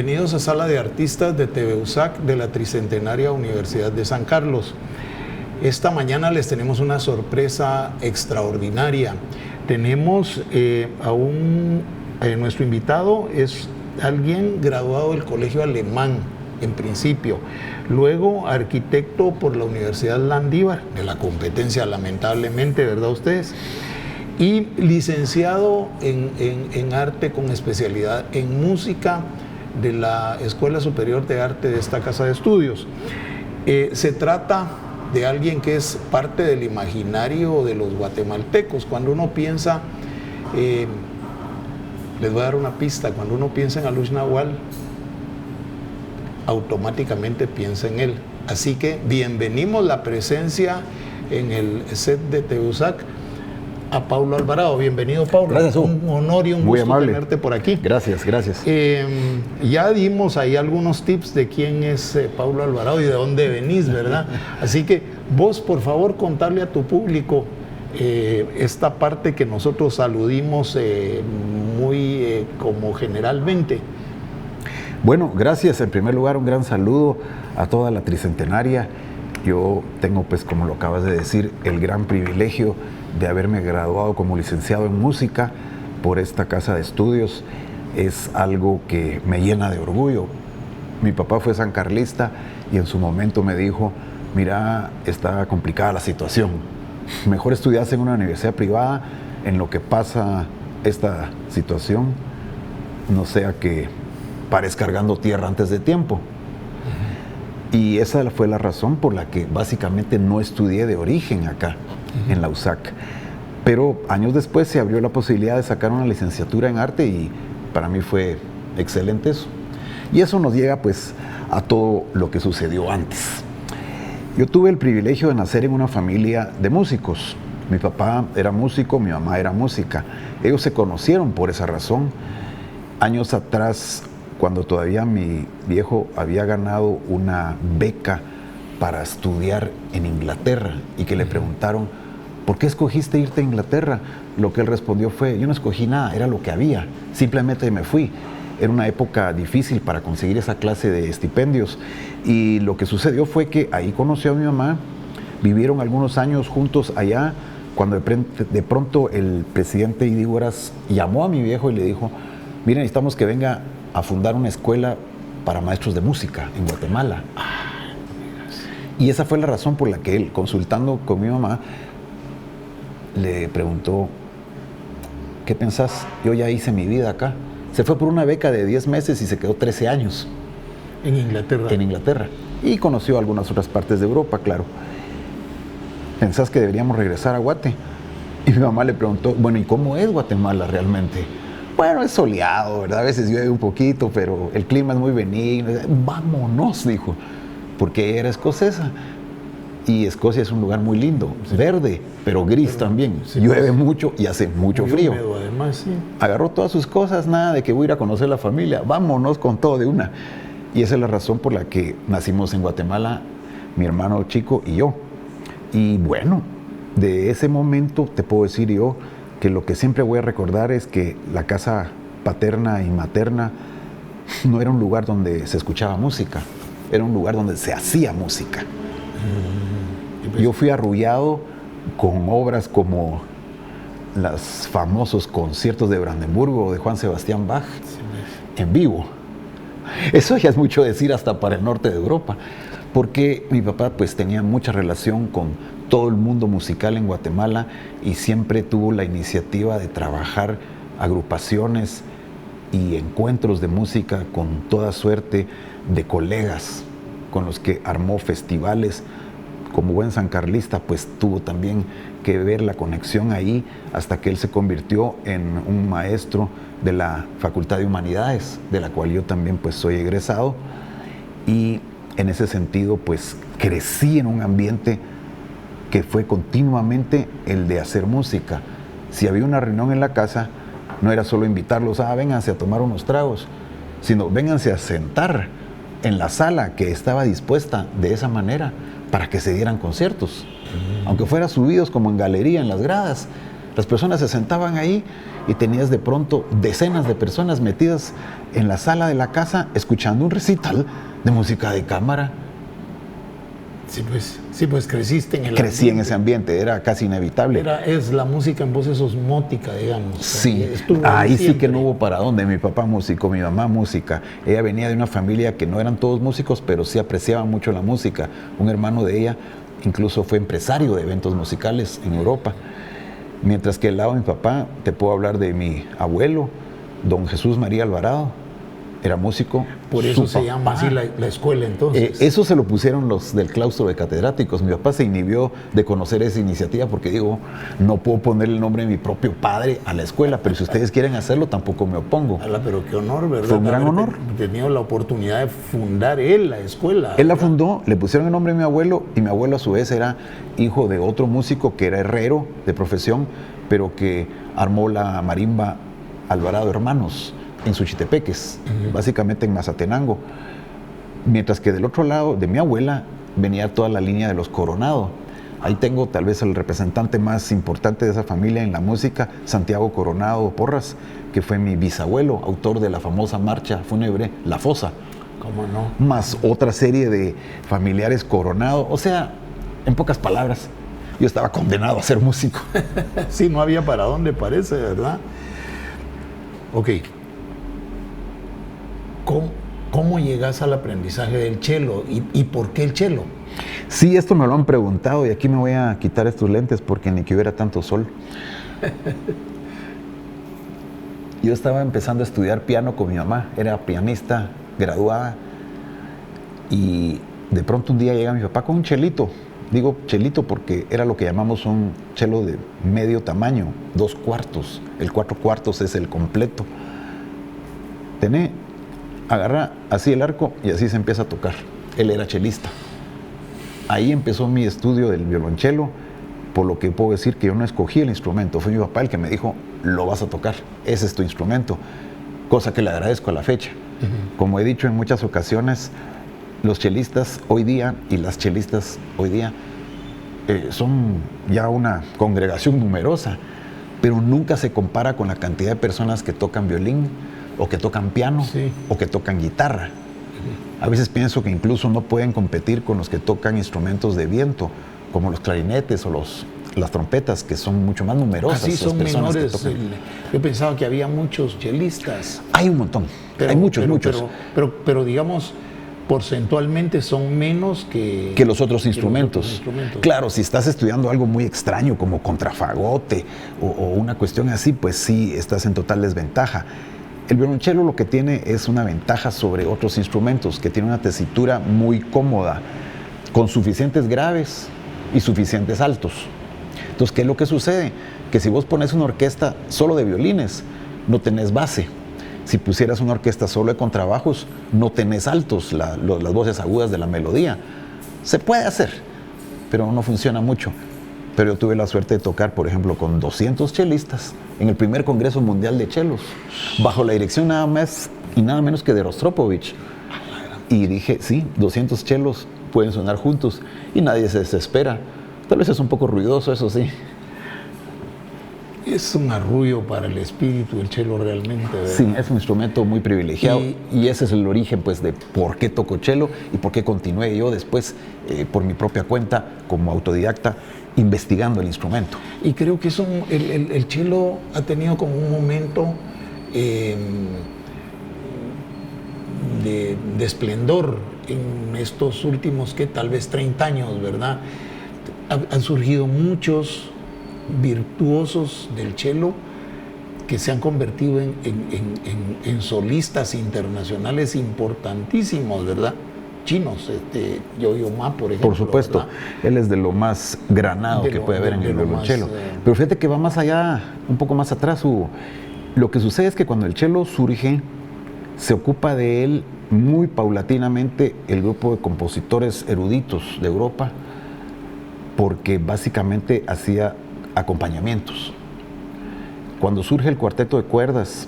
Bienvenidos a Sala de Artistas de TV USAC de la Tricentenaria Universidad de San Carlos. Esta mañana les tenemos una sorpresa extraordinaria. Tenemos nuestro invitado es alguien graduado del Colegio Alemán, en principio. Luego, arquitecto por la Universidad Landívar, de la competencia, lamentablemente, ¿verdad ustedes? Y licenciado en arte con especialidad en música de la Escuela Superior de Arte de esta casa de estudios. Se trata de alguien que es parte del imaginario de los guatemaltecos. Cuando uno piensa, les voy a dar una pista, cuando uno piensa en Alush Nahual, automáticamente piensa en él. Así que bienvenimos la presencia en el set de TV USAC a Paulo Alvarado. Bienvenido, Paulo. Gracias, un honor y un muy gusto amable tenerte por aquí. Gracias, gracias. Ya dimos ahí algunos tips de quién es Paulo Alvarado y de dónde venís, ¿verdad? Así que vos, por favor, contarle a tu público esta parte que nosotros aludimos muy como generalmente. Bueno, gracias. En primer lugar, un gran saludo a toda la Tricentenaria. Yo tengo, pues, como lo acabas de decir, el gran privilegio de haberme graduado como licenciado en música por esta casa de estudios. Es algo que me llena de orgullo. Mi papá fue sancarlista y en su momento me dijo, mira, está complicada la situación. Mejor estudias en una universidad privada en lo que pasa esta situación, no sea que pares cargando tierra antes de tiempo. Y esa fue la razón por la que básicamente no estudié de origen acá, en la USAC. Pero años después se abrió la posibilidad de sacar una licenciatura en arte y para mí fue excelente eso. Y eso nos llega pues a todo lo que sucedió antes. Yo tuve el privilegio de nacer en una familia de músicos. Mi papá era músico, mi mamá era música. Ellos se conocieron por esa razón. Años atrás, cuando todavía mi viejo había ganado una beca para estudiar en Inglaterra y que le preguntaron, ¿por qué escogiste irte a Inglaterra? Lo que él respondió fue, yo no escogí nada, era lo que había, simplemente me fui. Era una época difícil para conseguir esa clase de estipendios y lo que sucedió fue que ahí conoció a mi mamá, vivieron algunos años juntos allá, cuando de pronto el presidente Idígoras llamó a mi viejo y le dijo, miren, necesitamos que venga a fundar una escuela para maestros de música en Guatemala. Y esa fue la razón por la que él, consultando con mi mamá, le preguntó, ¿qué pensás? Yo ya hice mi vida acá. Se fue por una beca de 10 meses y se quedó 13 años. En Inglaterra. En Inglaterra. Y conoció algunas otras partes de Europa, claro. ¿Pensás que deberíamos regresar a Guate? Y mi mamá le preguntó, bueno, ¿y cómo es Guatemala realmente? Bueno, es soleado, ¿verdad? A veces llueve un poquito, pero el clima es muy benigno. Vámonos, dijo, porque era escocesa. Y Escocia es un lugar muy lindo, verde, pero gris también. Sí, llueve mucho y hace mucho frío. Húmedo, además, sí. Agarró todas sus cosas, nada de que voy a ir a conocer la familia, vámonos con todo de una. Y esa es la razón por la que nacimos en Guatemala, mi hermano chico y yo. Y bueno, de ese momento te puedo decir yo que lo que siempre voy a recordar es que la casa paterna y materna no era un lugar donde se escuchaba música, era un lugar donde se hacía música. Yo fui arrullado con obras como los famosos conciertos de Brandenburgo de Juan Sebastián Bach en vivo. Eso ya es mucho decir hasta para el norte de Europa, porque mi papá pues tenía mucha relación con todo el mundo musical en Guatemala y siempre tuvo la iniciativa de trabajar agrupaciones y encuentros de música con toda suerte de colegas con los que armó festivales. Como buen sancarlista, pues tuvo también que ver la conexión ahí hasta que él se convirtió en un maestro de la Facultad de Humanidades, de la cual yo también pues soy egresado. Y en ese sentido, pues crecí en un ambiente que fue continuamente el de hacer música. Si había una reunión en la casa, no era solo invitarlos a vénganse a tomar unos tragos, sino vénganse a sentar en la sala que estaba dispuesta de esa manera para que se dieran conciertos. Aunque fuera subidos como en galería en las gradas, Las personas se sentaban ahí y tenías de pronto decenas de personas metidas en la sala de la casa escuchando un recital de música de cámara. Sí, pues creciste en el Crecí ambiente. en ese ambiente, era casi inevitable. Es la música en voces osmótica, digamos. Sí, Estuvo ahí sí siempre. que no hubo para dónde. Mi papá músico, mi mamá música. Ella venía de una familia que no eran todos músicos, pero sí apreciaban mucho la música. Un hermano de ella incluso fue empresario de eventos musicales en Europa. Mientras que al lado de mi papá, te puedo hablar de mi abuelo, don Jesús María Alvarado, era músico. Por eso Su se llama papá. así la escuela, entonces. Eso se lo pusieron los del claustro de catedráticos. Mi papá se inhibió de conocer esa iniciativa porque digo, no puedo poner el nombre de mi propio padre a la escuela, pero si ustedes quieren hacerlo, tampoco me opongo. Ala, pero qué honor, ¿verdad? Fue un gran honor. Tenido la oportunidad de fundar él la escuela. Él la ¿verdad? fundó, le pusieron el nombre de mi abuelo y mi abuelo a su vez era hijo de otro músico que era herrero de profesión, pero que armó la marimba Alvarado Hermanos en Suchitepeques, básicamente en Mazatenango. Mientras que del otro lado de mi abuela venía toda la línea de los Coronado. Ahí tengo tal vez el representante más importante de esa familia en la música, Santiago Coronado Porras, que fue mi bisabuelo, autor de la famosa marcha fúnebre La Fosa. ¿Cómo no? Más otra serie de familiares Coronado. O sea, en pocas palabras, yo estaba condenado a ser músico. Sí, no había para dónde, parece, ¿verdad? Ok. ¿Cómo llegas al aprendizaje del cello? ¿Y por qué el cello? Sí, esto me lo han preguntado y aquí me voy a quitar estos lentes porque ni que hubiera tanto sol. Yo estaba empezando a estudiar piano con mi mamá, era pianista graduada y de pronto un día llega mi papá con un chelito. Digo chelito porque era lo que llamamos un chelo de medio tamaño, 2/4. El 4/4 es el completo. Agarra así el arco y así se empieza a tocar. Él era chelista. Ahí empezó mi estudio del violonchelo, por lo que puedo decir que yo no escogí el instrumento. Fue mi papá el que me dijo, lo vas a tocar, ese es tu instrumento. Cosa que le agradezco a la fecha. Como he dicho en muchas ocasiones, los chelistas hoy día y las chelistas hoy día son ya una congregación numerosa, pero nunca se compara con la cantidad de personas que tocan violín, o que tocan piano, Sí. o que tocan guitarra. A veces pienso que incluso no pueden competir con los que tocan instrumentos de viento, como los clarinetes o las trompetas, que son mucho más numerosas. Así las son personas que menores. tocan. Yo pensaba que había muchos chelistas. Hay un montón, hay muchos. Pero digamos, porcentualmente son menos que Los otros instrumentos. instrumentos. Claro, si estás estudiando algo muy extraño como contrafagote o una cuestión así, pues sí, estás en total desventaja. El violonchelo lo que tiene es una ventaja sobre otros instrumentos, que tiene una tesitura muy cómoda, con suficientes graves y suficientes altos. Entonces, ¿qué es lo que sucede? Que si vos pones una orquesta solo de violines, no tenés base. Si pusieras una orquesta solo de contrabajos, no tenés altos, las voces agudas de la melodía. Se puede hacer, pero no funciona mucho. Pero yo tuve la suerte de tocar, por ejemplo, con 200 chelistas en el primer Congreso Mundial de Chelos, bajo la dirección nada más y nada menos que de Rostropovich. Y dije, sí, 200 chelos pueden sonar juntos y nadie se desespera. Tal vez es un poco ruidoso, eso sí. Es un arrullo para el espíritu el cello realmente, ¿verdad? Sí, es un instrumento muy privilegiado y ese es el origen pues, de por qué toco cello y por qué continué yo después, por mi propia cuenta, como autodidacta, investigando el instrumento. Y creo que el cello ha tenido como un momento de esplendor en estos últimos, tal vez 30 años, ¿verdad? Han surgido muchos virtuosos del cello que se han convertido en solistas internacionales importantísimos, ¿verdad? Chinos, Yo-Yo Ma, por ejemplo. Por supuesto, ¿verdad? él es de lo más granado que puede haber en el violonchelo. Pero fíjate que va más allá, un poco más atrás, Hugo. Lo que sucede es que cuando el cello surge, se ocupa de él muy paulatinamente el grupo de compositores eruditos de Europa, porque básicamente hacía acompañamientos. Cuando surge el cuarteto de cuerdas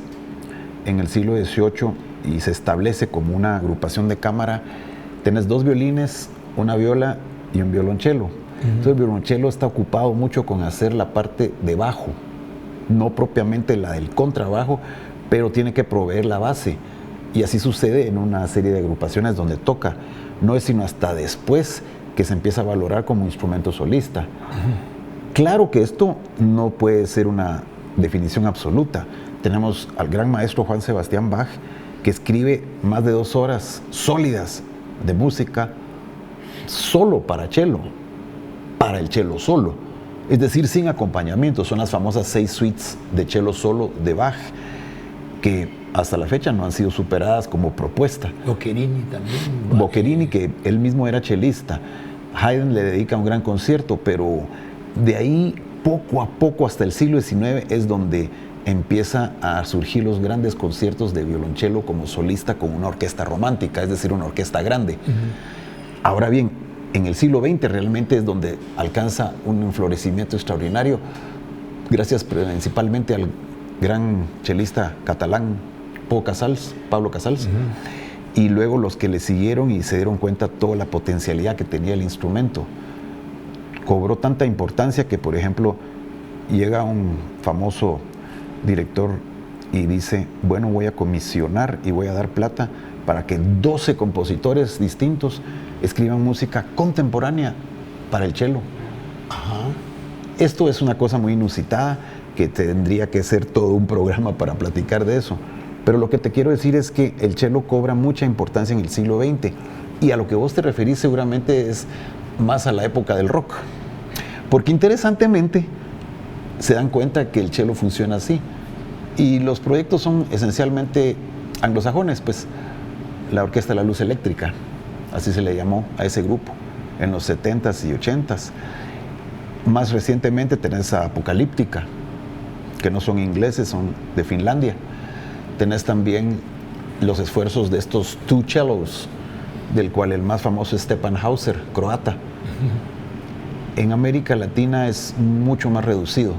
en el siglo XVIII y se establece como una agrupación de cámara, tenés 2 violines, una viola y un violonchelo. Entonces el violonchelo está ocupado mucho con hacer la parte de bajo no propiamente la del contrabajo, pero tiene que proveer la base. Y así sucede en una serie de agrupaciones donde toca. No es sino hasta después que se empieza a valorar como instrumento solista. Claro que esto no puede ser una definición absoluta. Tenemos al gran maestro Juan Sebastián Bach, que escribe más de 2 horas sólidas de música solo para cello, para el cello solo, es decir, sin acompañamiento. Son las famosas 6 suites de cello solo de Bach, que hasta la fecha no han sido superadas como propuesta. Boccherini también. Boccherini, que él mismo era chelista. Haydn le dedica un gran concierto, pero de ahí poco a poco hasta el siglo XIX es donde empieza a surgir los grandes conciertos de violonchelo como solista con una orquesta romántica, es decir, una orquesta grande. Ahora bien, en el siglo XX realmente es donde alcanza un florecimiento extraordinario, gracias principalmente al gran chelista catalán Pablo Casals, y luego los que le siguieron y se dieron cuenta toda la potencialidad que tenía el instrumento. Cobró tanta importancia que, por ejemplo, llega un famoso director y dice, bueno, voy a comisionar y voy a dar plata para que 12 compositores distintos escriban música contemporánea para el cello. Esto es una cosa muy inusitada que tendría que ser todo un programa para platicar de eso. Pero lo que te quiero decir es que el cello cobra mucha importancia en el siglo XX, y a lo que vos te referís seguramente es más a la época del rock. Porque interesantemente se dan cuenta que el cello funciona así. Y los proyectos son esencialmente anglosajones, pues la Orquesta de la Luz Eléctrica, así se le llamó a ese grupo, en los 70s y 80s. Más recientemente tenés a Apocalíptica, que no son ingleses, son de Finlandia. Tenés también los esfuerzos de estos 2 cellos, del cual el más famoso es Stefan Hauser, croata. En América Latina es mucho más reducido,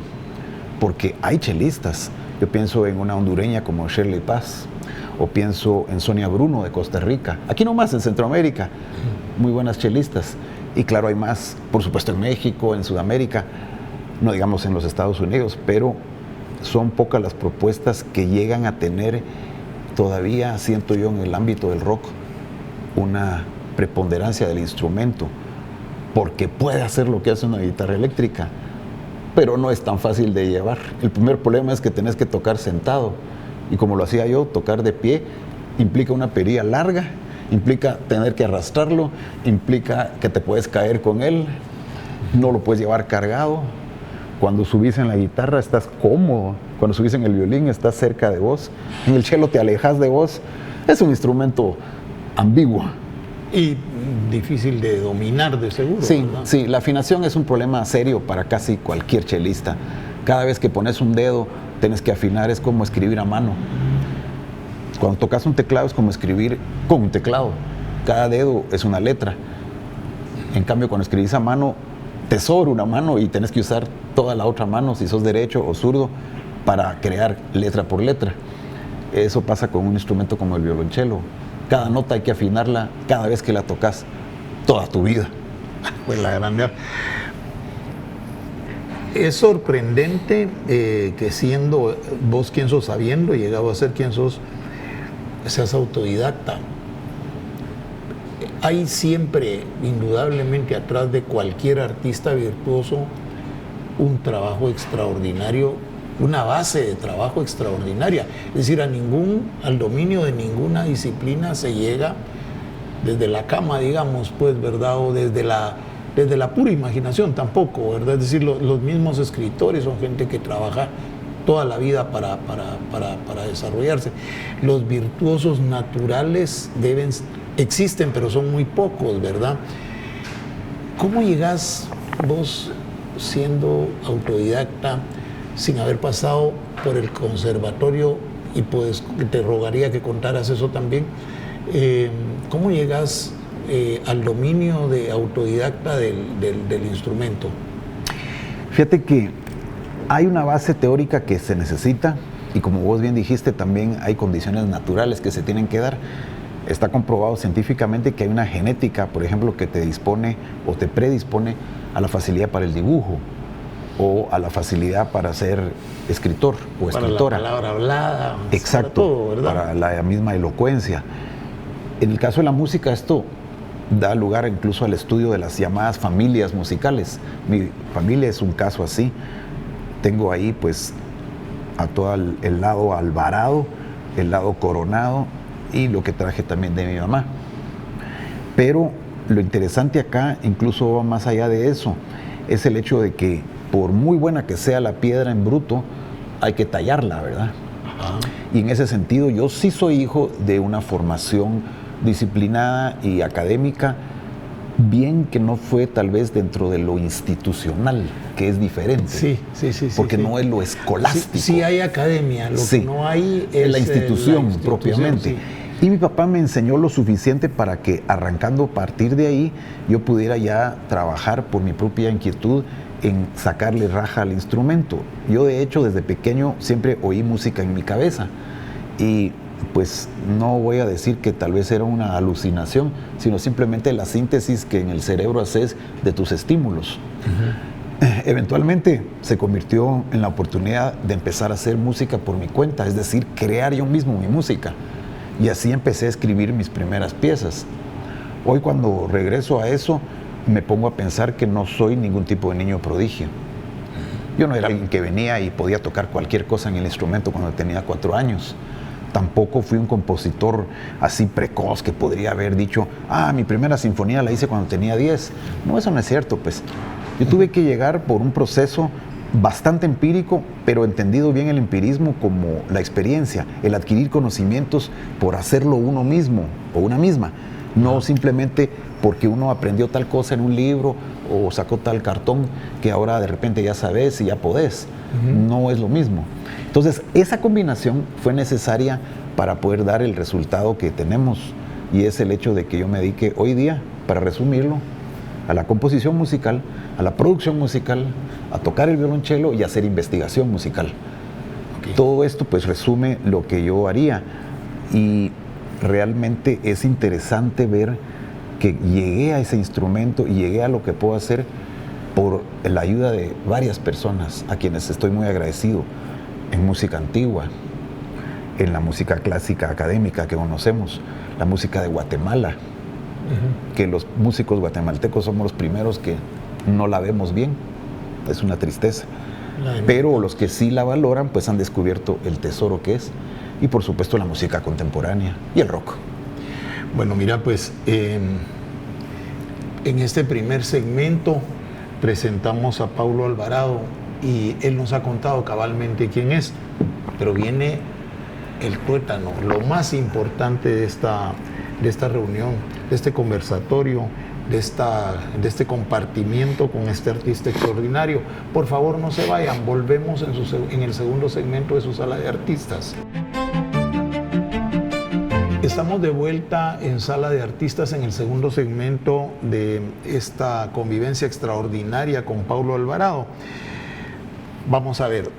porque hay chelistas. Yo pienso en una hondureña como Shirley Paz, o pienso en Sonia Bruno de Costa Rica. Aquí nomás, en Centroamérica, muy buenas chelistas. Y claro, hay más, por supuesto, en México, en Sudamérica, no digamos en los Estados Unidos, pero son pocas las propuestas que llegan a tener todavía, siento yo, en el ámbito del rock, una preponderancia del instrumento, porque puede hacer lo que hace una guitarra eléctrica, pero no es tan fácil de llevar. El primer problema es que tenés que tocar sentado, y como lo hacía yo, tocar de pie implica una perilla larga, implica tener que arrastrarlo, implica que te puedes caer con él, no lo puedes llevar cargado. Cuando subís en la guitarra estás cómodo, cuando subís en el violín estás cerca de vos, en el cello te alejas de vos. Es un instrumento ambiguo. Y difícil de dominar, de seguro. Sí, ¿verdad? sí, la afinación es un problema serio para casi cualquier chelista. Cada vez que pones un dedo, tienes que afinar, es como escribir a mano. Cuando tocas un teclado es como escribir con un teclado. Cada dedo es una letra. En cambio, cuando escribís a mano, te sobra una mano y tenés que usar toda la otra mano, si sos derecho o zurdo, para crear letra por letra. Eso pasa con un instrumento como el violonchelo. Cada nota hay que afinarla cada vez que la tocas, toda tu vida. Pues la grande. Es sorprendente que siendo vos quien sos, sabiendo, llegado a ser quien sos, seas autodidacta. Hay siempre, indudablemente, atrás de cualquier artista virtuoso, un trabajo extraordinario, una base de trabajo extraordinaria. Es decir, al dominio de ninguna disciplina se llega desde la cama, digamos, pues, ¿verdad? O desde la pura imaginación tampoco, ¿verdad? Es decir, los mismos escritores son gente que trabaja toda la vida para desarrollarse. Los virtuosos naturales existen, pero son muy pocos, ¿verdad? ¿Cómo llegás vos, siendo autodidacta, sin haber pasado por el conservatorio? Y pues te rogaría que contaras eso también. ¿Cómo llegás al dominio de autodidacta del instrumento? Fíjate que hay una base teórica que se necesita, y como vos bien dijiste, también hay condiciones naturales que se tienen que dar. Está comprobado científicamente que hay una genética, por ejemplo, que te dispone o te predispone a la facilidad para el dibujo. o a la facilidad para ser escritor o escritora. Para la palabra hablada. Exacto, para todo, ¿verdad? Para la misma elocuencia. En el caso de la música, esto da lugar incluso al estudio de las llamadas familias musicales. Mi familia es un caso así. Tengo ahí pues a todo el lado Alvarado, el lado Coronado y lo que traje también de mi mamá. Pero lo interesante acá, incluso va más allá de eso, es el hecho de que por muy buena que sea la piedra en bruto, hay que tallarla, ¿verdad? Ajá. Y en ese sentido yo sí soy hijo de una formación disciplinada y académica, bien que no fue tal vez dentro de lo institucional, que es diferente. Sí. Porque no es lo escolástico. Sí hay academia, lo que no hay es la institución propiamente. Sí. Y mi papá me enseñó lo suficiente para que arrancando a partir de ahí yo pudiera ya trabajar por mi propia inquietud en sacarle raja al instrumento. Yo de hecho desde pequeño siempre oí música en mi cabeza y pues no voy a decir que tal vez era una alucinación, sino simplemente la síntesis que en el cerebro haces de tus estímulos. Eventualmente se convirtió en la oportunidad de empezar a hacer música por mi cuenta, es decir, crear yo mismo mi música. Y así empecé a escribir mis primeras piezas. Hoy cuando regreso a eso, me pongo a pensar que no soy ningún tipo de niño prodigio. Yo no era alguien que venía y podía tocar cualquier cosa en el instrumento cuando tenía 4 años. Tampoco fui un compositor así precoz que podría haber dicho, mi primera sinfonía la hice cuando tenía 10. No, eso no es cierto, pues. Yo tuve que llegar por un proceso bastante empírico, pero entendido bien el empirismo como la experiencia, el adquirir conocimientos por hacerlo uno mismo o una misma, no simplemente porque uno aprendió tal cosa en un libro o sacó tal cartón que ahora de repente ya sabes y ya podés. No es lo mismo. Entonces, esa combinación fue necesaria para poder dar el resultado que tenemos y es el hecho de que yo me dedique hoy día, para resumirlo, a la composición musical, a la producción musical, a tocar el violonchelo y a hacer investigación musical. Okay. Todo esto pues resume lo que yo haría y realmente es interesante ver que llegué a ese instrumento y llegué a lo que puedo hacer por la ayuda de varias personas a quienes estoy muy agradecido. En música antigua, en la música clásica académica que conocemos, la música de Guatemala, que los músicos guatemaltecos somos los primeros que no la vemos bien, es una tristeza, pero los que sí la valoran pues han descubierto el tesoro que es, y por supuesto la música contemporánea y el rock. Bueno, mira, pues en este primer segmento presentamos a Paulo Alvarado y él nos ha contado cabalmente quién es, pero viene el tuétano, lo más importante de esta reunión, de este conversatorio, de este compartimiento con este artista extraordinario. Por favor, no se vayan, volvemos en el segundo segmento de su sala de artistas. Estamos de vuelta en Sala de Artistas en el segundo segmento de esta convivencia extraordinaria con Paulo Alvarado. Vamos a ver,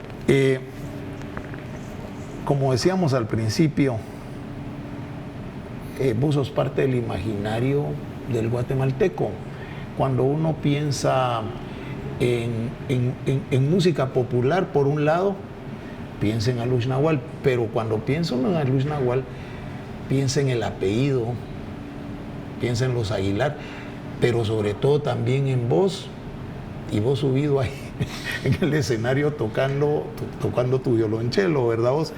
como decíamos al principio, vos sos parte del imaginario del guatemalteco. Cuando uno piensa en música popular, por un lado, piensa en Alush Nahual, pero cuando piensa uno en Alush Nahual, piensa en el apellido, piensa en los Aguilar, pero sobre todo también en vos, y vos subido ahí en el escenario tocando tu violonchelo, ¿verdad vos?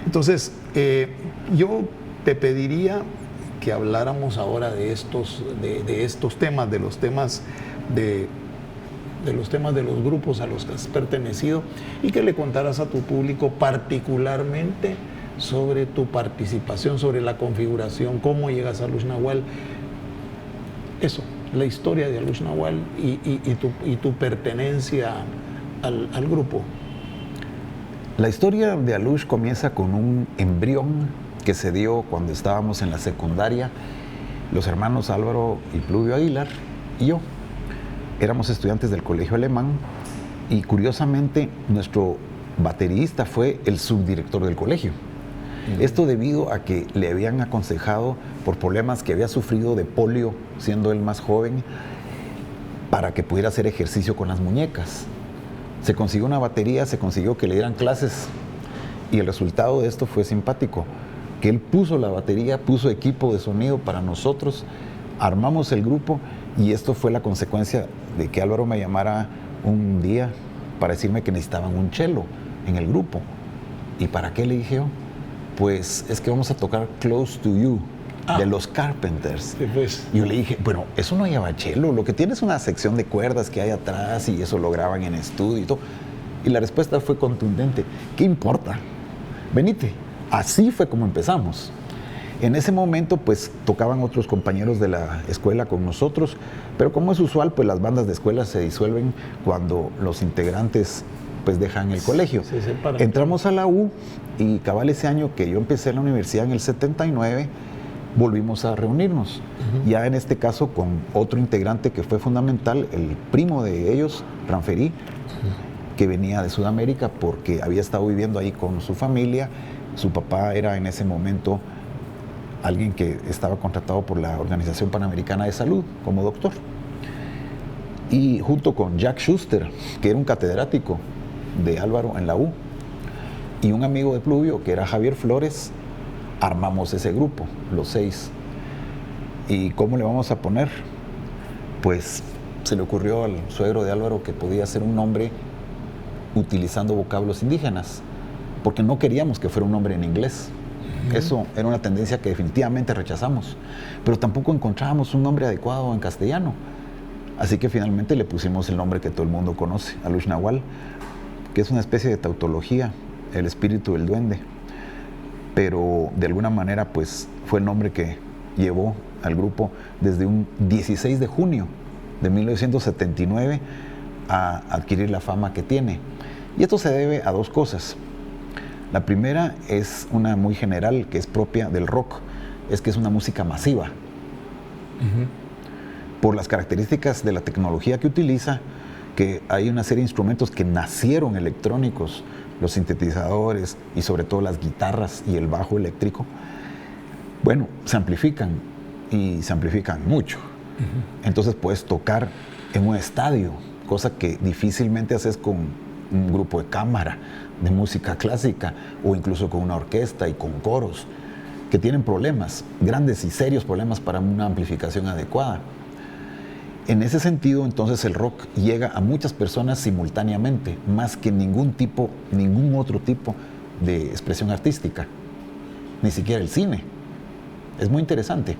Entonces, yo te pediría que habláramos ahora de estos temas, de los temas de los grupos a los que has pertenecido, y que le contaras a tu público particularmente sobre tu participación, sobre la configuración, cómo llegas a Alush Nahual, eso, la historia de Alush Nahual y tu pertenencia al grupo. La historia de Alush comienza con un embrión que se dio cuando estábamos en la secundaria, los hermanos Álvaro y Pluvio Aguilar y yo. Éramos estudiantes del colegio alemán y curiosamente nuestro baterista fue el subdirector del colegio. Esto debido a que le habían aconsejado por problemas que había sufrido de polio siendo él más joven para que pudiera hacer ejercicio con las muñecas. Se consiguió una batería, se consiguió que le dieran clases y el resultado de esto fue simpático, que él puso la batería, puso equipo de sonido para nosotros, armamos el grupo y esto fue la consecuencia de que Álvaro me llamara un día para decirme que necesitaban un cello en el grupo. ¿Y para qué? Le dije yo. Pues es que vamos a tocar Close to You de los Carpenters. Sí, pues. Y yo le dije, bueno, eso no lleva cello, lo que tiene es una sección de cuerdas que hay atrás y eso lo graban en estudio y todo. Y la respuesta fue contundente, ¿qué importa? Venite. Así fue como empezamos. En ese momento pues tocaban otros compañeros de la escuela con nosotros, pero como es usual pues las bandas de escuela se disuelven cuando los integrantes pues dejan el colegio. Se separan. Entramos a la U y cabal ese año que yo empecé la universidad en el 79, volvimos a reunirnos. Ya en este caso con otro integrante que fue fundamental, el primo de ellos, Ranferí, que venía de Sudamérica porque había estado viviendo ahí con su familia. Su papá era en ese momento alguien que estaba contratado por la Organización Panamericana de Salud como doctor. Y junto con Jack Schuster, que era un catedrático de Álvaro en la U, y un amigo de Pluvio, que era Javier Flores, armamos ese grupo, los 6. ¿Y cómo le vamos a poner? Pues se le ocurrió al suegro de Álvaro que podía ser un nombre utilizando vocablos indígenas, porque no queríamos que fuera un nombre en inglés. Eso era una tendencia que definitivamente rechazamos, pero tampoco encontrábamos un nombre adecuado en castellano. Así que finalmente le pusimos el nombre que todo el mundo conoce, Alush Nahual, que es una especie de tautología, el espíritu del duende. Pero de alguna manera pues fue el nombre que llevó al grupo desde un 16 de junio de 1979 a adquirir la fama que tiene. Y esto se debe a dos cosas. La primera es una muy general, que es propia del rock, es que es una música masiva. Por las características de la tecnología que utiliza, que hay una serie de instrumentos que nacieron electrónicos, los sintetizadores y sobre todo las guitarras y el bajo eléctrico, bueno, se amplifican y se amplifican mucho. Entonces puedes tocar en un estadio, cosa que difícilmente haces con un grupo de cámara de música clásica o incluso con una orquesta y con coros que tienen problemas, grandes y serios problemas para una amplificación adecuada. En ese sentido, entonces el rock llega a muchas personas simultáneamente, más que ningún otro tipo de expresión artística, ni siquiera el cine. Es muy interesante.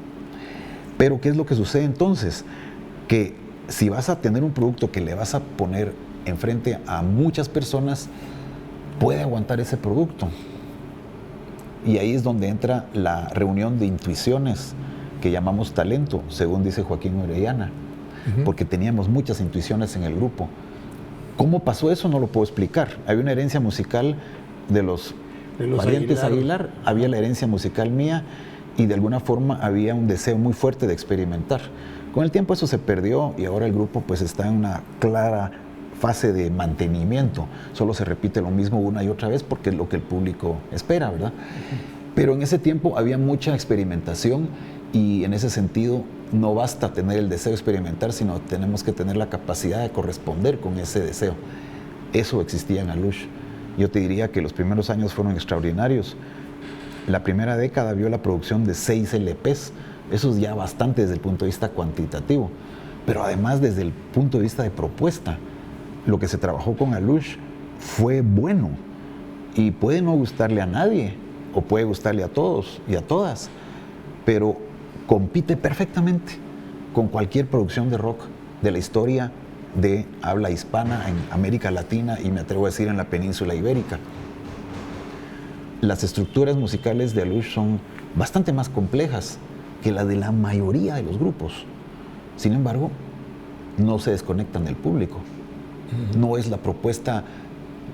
Pero ¿qué es lo que sucede entonces? Que si vas a tener un producto que le vas a poner enfrente a muchas personas, puede aguantar ese producto. Y ahí es donde entra la reunión de intuiciones que llamamos talento, según dice Joaquín Orellana, porque teníamos muchas intuiciones en el grupo. ¿Cómo pasó eso? No lo puedo explicar. Había una herencia musical de los parientes Aguilar, había la herencia musical mía y de alguna forma había un deseo muy fuerte de experimentar. Con el tiempo eso se perdió y ahora el grupo pues está en una clara fase de mantenimiento. Solo se repite lo mismo una y otra vez porque es lo que el público espera, ¿verdad? Pero en ese tiempo había mucha experimentación y en ese sentido no basta tener el deseo de experimentar, sino tenemos que tener la capacidad de corresponder con ese deseo. Eso existía en Alush. Yo te diría que los primeros años fueron extraordinarios. La primera década vio la producción de 6 LPs. Eso es ya bastante desde el punto de vista cuantitativo, pero además desde el punto de vista de propuesta. Lo que se trabajó con Alush fue bueno y puede no gustarle a nadie o puede gustarle a todos y a todas, pero compite perfectamente con cualquier producción de rock de la historia de habla hispana en América Latina y me atrevo a decir en la península ibérica. Las estructuras musicales de Alush son bastante más complejas que las de la mayoría de los grupos. Sin embargo, no se desconectan del público. No es la propuesta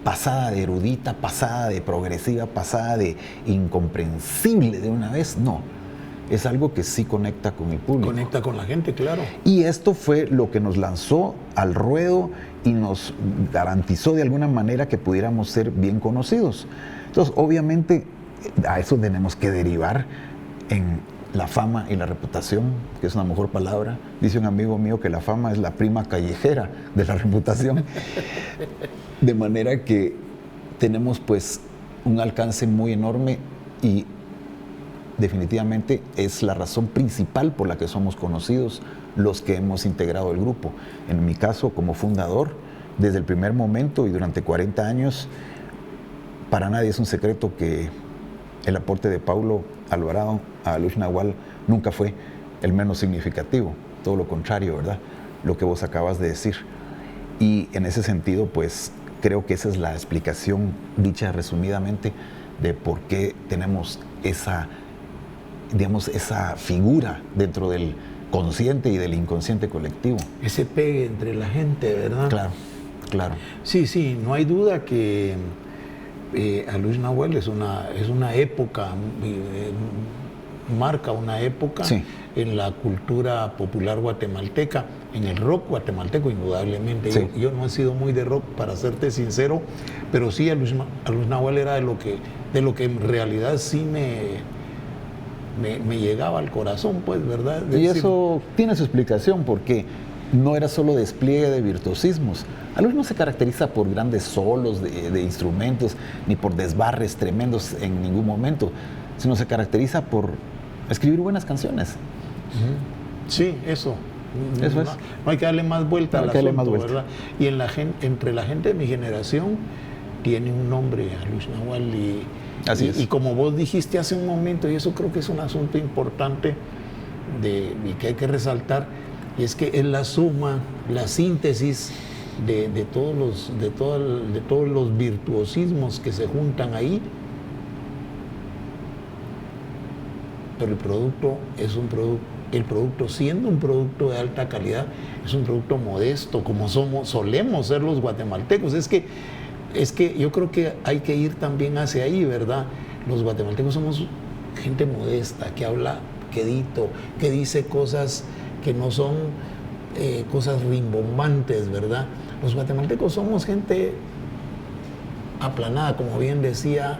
pasada de erudita, pasada de progresiva, pasada de incomprensible de una vez, no. Es algo que sí conecta con el público. Conecta con la gente, claro. Y esto fue lo que nos lanzó al ruedo y nos garantizó de alguna manera que pudiéramos ser bien conocidos. Entonces, obviamente, a eso tenemos que derivar en la fama y la reputación, que es una mejor palabra. Dice un amigo mío que la fama es la prima callejera de la reputación. De manera que tenemos pues un alcance muy enorme y definitivamente es la razón principal por la que somos conocidos los que hemos integrado el grupo. En mi caso, como fundador, desde el primer momento y durante 40 años, para nadie es un secreto que el aporte de Paulo Alvarado a Luis Nahual nunca fue el menos significativo, todo lo contrario, ¿verdad? Lo que vos acabas de decir. Y en ese sentido, pues creo que esa es la explicación, dicha resumidamente, de por qué tenemos esa, digamos, esa figura dentro del consciente y del inconsciente colectivo. Ese pegue entre la gente, ¿verdad? Claro, claro. Sí, sí, no hay duda que a Luis Nahual es una época, marca una época Sí. en la cultura popular guatemalteca, en el rock guatemalteco indudablemente. Sí. Yo no he sido muy de rock, para serte sincero, pero sí a Luis Nahual era de lo que en realidad sí me llegaba al corazón, pues, ¿verdad? Y eso tiene su explicación, porque no era solo despliegue de virtuosismos. A Luis no se caracteriza por grandes solos de instrumentos, ni por desbarres tremendos en ningún momento, sino se caracteriza por escribir buenas canciones. Sí, eso. Eso es. No hay que darle más vuelta al asunto, ¿verdad? Y entre la gente de mi generación tiene un nombre a Luis Nahual Así es. Y como vos dijiste hace un momento, y eso creo que es un asunto importante y que hay que resaltar, y es que es la suma, la síntesis de todos los virtuosismos que se juntan ahí, pero el producto siendo un producto de alta calidad, es un producto modesto, como solemos ser los guatemaltecos. Es que yo creo que hay que ir también hacia ahí, ¿verdad? Los guatemaltecos somos gente modesta, que habla quedito, que dice cosas que no son cosas rimbombantes, ¿verdad? Los guatemaltecos somos gente aplanada, como bien decía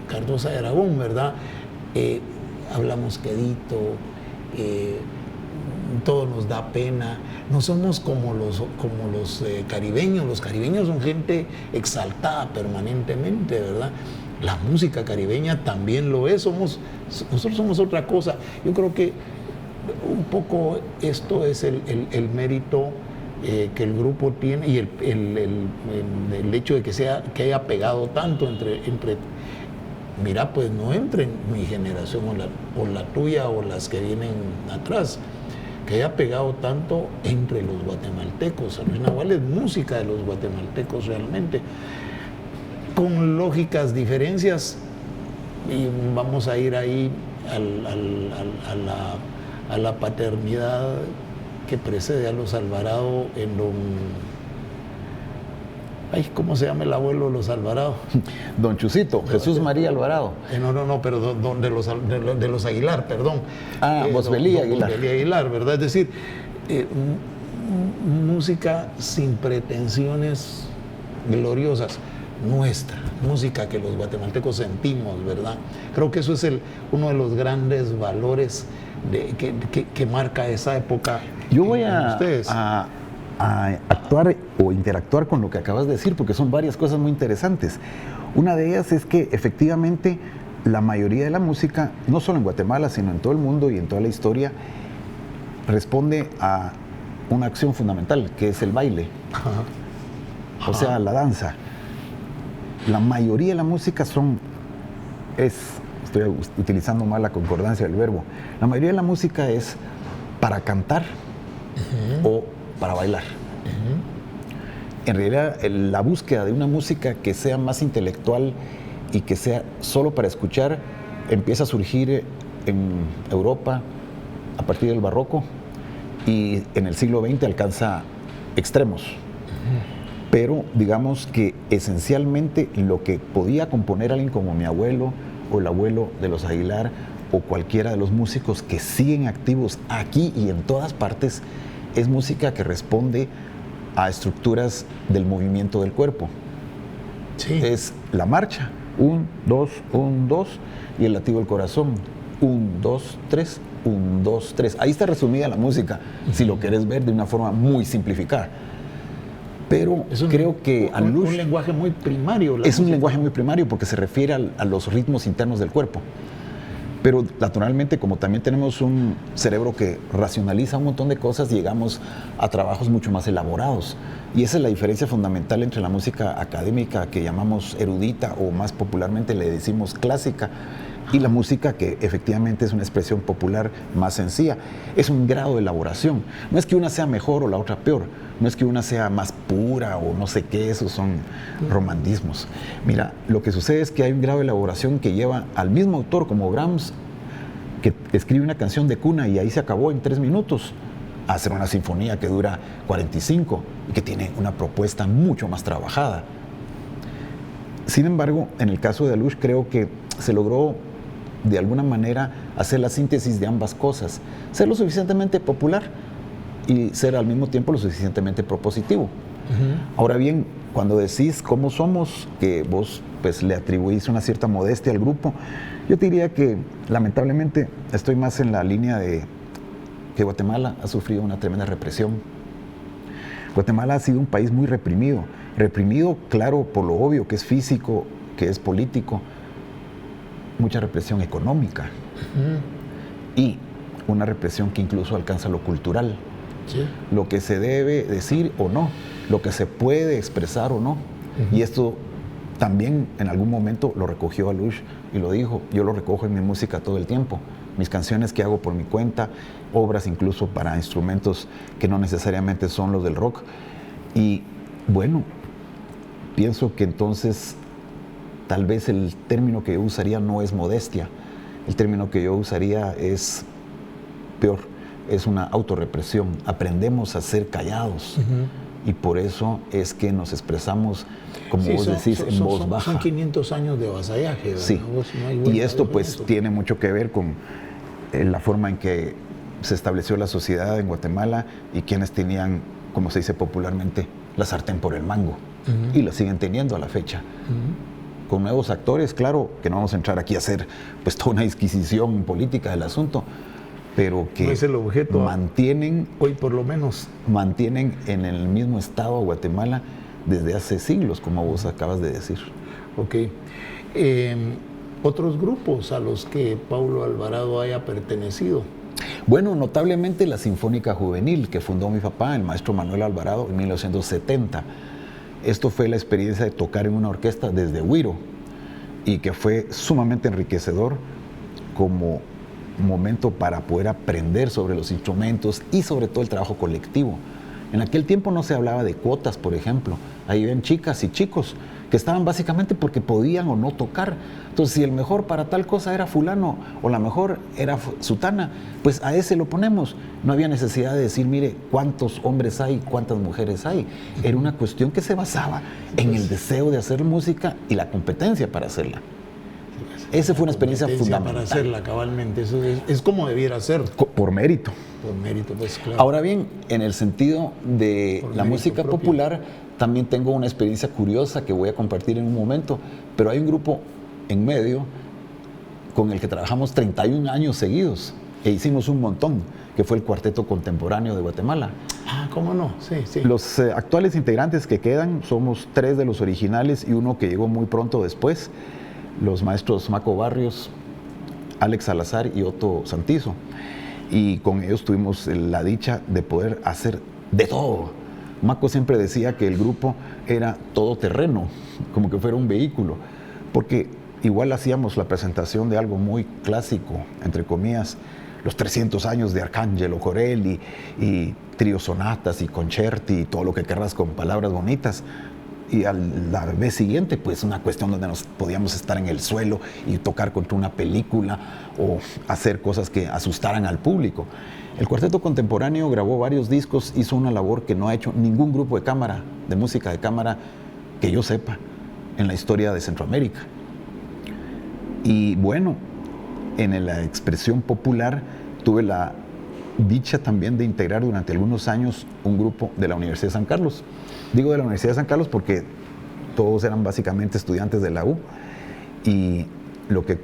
Cardosa de Aragón, ¿verdad? Hablamos quedito, todo nos da pena. No somos como los caribeños. Los caribeños son gente exaltada permanentemente, ¿verdad? La música caribeña también lo es. Nosotros somos otra cosa. Yo creo que un poco esto es el mérito que el grupo tiene, y el hecho de que haya pegado tanto entre mira, pues no entre mi generación o la tuya o las que vienen atrás, que haya pegado tanto entre los guatemaltecos. Luis Nahual es música de los guatemaltecos realmente, con lógicas diferencias, y vamos a ir ahí a la paternidad que precede a los Alvarado en ¿cómo se llama el abuelo de los Alvarado? Don Chusito, Jesús María Alvarado. No, pero de los Aguilar, perdón. Bosbelí Aguilar. Bosbelí Aguilar, ¿verdad? Es decir, música sin pretensiones gloriosas, nuestra, música que los guatemaltecos sentimos, ¿verdad? Creo que eso es uno de los grandes valores que marca esa época. Yo voy a actuar o interactuar con lo que acabas de decir, porque son varias cosas muy interesantes. Una de ellas es que efectivamente la mayoría de la música, no solo en Guatemala, sino en todo el mundo y en toda la historia, responde a una acción fundamental, que es el baile. Ajá. O sea, la danza. La mayoría de la música estoy utilizando mal la concordancia del verbo, la mayoría de la música es para cantar o para bailar. En realidad, la búsqueda de una música que sea más intelectual y que sea solo para escuchar empieza a surgir en Europa a partir del barroco, y en el siglo XX alcanza extremos. Pero digamos que esencialmente lo que podía componer alguien como mi abuelo o el abuelo de los Aguilar o cualquiera de los músicos que siguen activos aquí y en todas partes, es música que responde a estructuras del movimiento del cuerpo. Sí. Es la marcha, 1, 2, 1, 2, y el latido del corazón, 1, 2, 3, 1, 2, 3. Ahí está resumida la música, si lo querés ver de una forma muy simplificada. Pero creo que un lenguaje muy primario. Es un lenguaje muy primario porque se refiere a los ritmos internos del cuerpo. Pero naturalmente, como también tenemos un cerebro que racionaliza un montón de cosas, llegamos a trabajos mucho más elaborados. Y esa es la diferencia fundamental entre la música académica, que llamamos erudita o más popularmente le decimos clásica, y la música que efectivamente es una expresión popular más sencilla. Es un grado de elaboración. No es que una sea mejor o la otra peor. No es que una sea más pura o no sé qué, esos son romantismos. Mira, lo que sucede es que hay un grado de elaboración que lleva al mismo autor como Brahms, que escribe una canción de cuna y ahí se acabó en 3 minutos, a hacer una sinfonía que dura 45 y que tiene una propuesta mucho más trabajada. Sin embargo, en el caso de Alush creo que se logró de alguna manera hacer la síntesis de ambas cosas, ser lo suficientemente popular y ser al mismo tiempo lo suficientemente propositivo. Ahora bien, cuando decís cómo somos, que vos pues le atribuís una cierta modestia al grupo, yo te diría que lamentablemente estoy más en la línea de que Guatemala ha sufrido una tremenda represión. Guatemala ha sido un país muy reprimido, claro, por lo obvio, que es físico, que es político, mucha represión económica y una represión que incluso alcanza lo cultural. Sí. Lo que se debe decir o no, lo que se puede expresar o no. Y esto también en algún momento lo recogió Alush y lo dijo. Yo lo recojo en mi música todo el tiempo. Mis canciones que hago por mi cuenta, obras incluso para instrumentos que no necesariamente son los del rock. Y bueno, pienso que entonces tal vez el término que yo usaría no es modestia. El término que yo usaría es peor. Es una autorrepresión. Aprendemos a ser callados y por eso es que nos expresamos, como vos decís, en voz baja. Son 500 años de vasallaje, ¿verdad? Sí, y esto pues tiene mucho que ver con la forma en que se estableció la sociedad en Guatemala y quienes tenían, como se dice popularmente, la sartén por el mango y lo siguen teniendo a la fecha. Con nuevos actores, claro, que no vamos a entrar aquí a hacer pues toda una disquisición política del asunto, pero que no es el objeto, mantienen, hoy por lo menos, mantienen en el mismo estado Guatemala desde hace siglos, como vos acabas de decir. Ok. ¿Otros grupos a los que Paulo Alvarado haya pertenecido? Bueno, notablemente la Sinfónica Juvenil que fundó mi papá, el maestro Manuel Alvarado, en 1970. Esto fue la experiencia de tocar en una orquesta desde Huiro y que fue sumamente enriquecedor como momento para poder aprender sobre los instrumentos y sobre todo el trabajo colectivo. En aquel tiempo no se hablaba de cuotas, por ejemplo. Ahí ven chicas y chicos que estaban básicamente porque podían o no tocar. Entonces, si el mejor para tal cosa era fulano o la mejor era sutana, pues a ese lo ponemos. No había necesidad de decir, mire, cuántos hombres hay, cuántas mujeres hay. Era una cuestión que se basaba en el deseo de hacer música y la competencia para hacerla. Esa fue una experiencia fundamental. Para hacerla cabalmente, eso es como debiera ser. Por mérito. Por mérito, pues claro. Ahora bien, en el sentido de la música popular, también tengo una experiencia curiosa que voy a compartir en un momento, pero hay un grupo en medio con el que trabajamos 31 años seguidos e hicimos un montón, que fue el Cuarteto Contemporáneo de Guatemala. Ah, ¿cómo no? Sí, sí. Los actuales integrantes que quedan somos 3 de los originales y uno que llegó muy pronto después, los maestros Maco Barrios, Alex Salazar y Otto Santizo. Y con ellos tuvimos la dicha de poder hacer de todo. Maco siempre decía que el grupo era todoterreno, como que fuera un vehículo, porque igual hacíamos la presentación de algo muy clásico, entre comillas, los 300 años de Arcángelo Corelli y trío sonatas y concerti y todo lo que querrás con palabras bonitas. Y a la vez siguiente, pues una cuestión donde nos podíamos estar en el suelo y tocar contra una película o hacer cosas que asustaran al público. El Cuarteto Contemporáneo grabó varios discos, hizo una labor que no ha hecho ningún grupo de cámara, de música de cámara, que yo sepa, en la historia de Centroamérica. Y bueno, en la expresión popular tuve la dicha también de integrar durante algunos años un grupo de la Universidad de San Carlos. Digo de la Universidad de San Carlos porque todos eran básicamente estudiantes de la U y lo que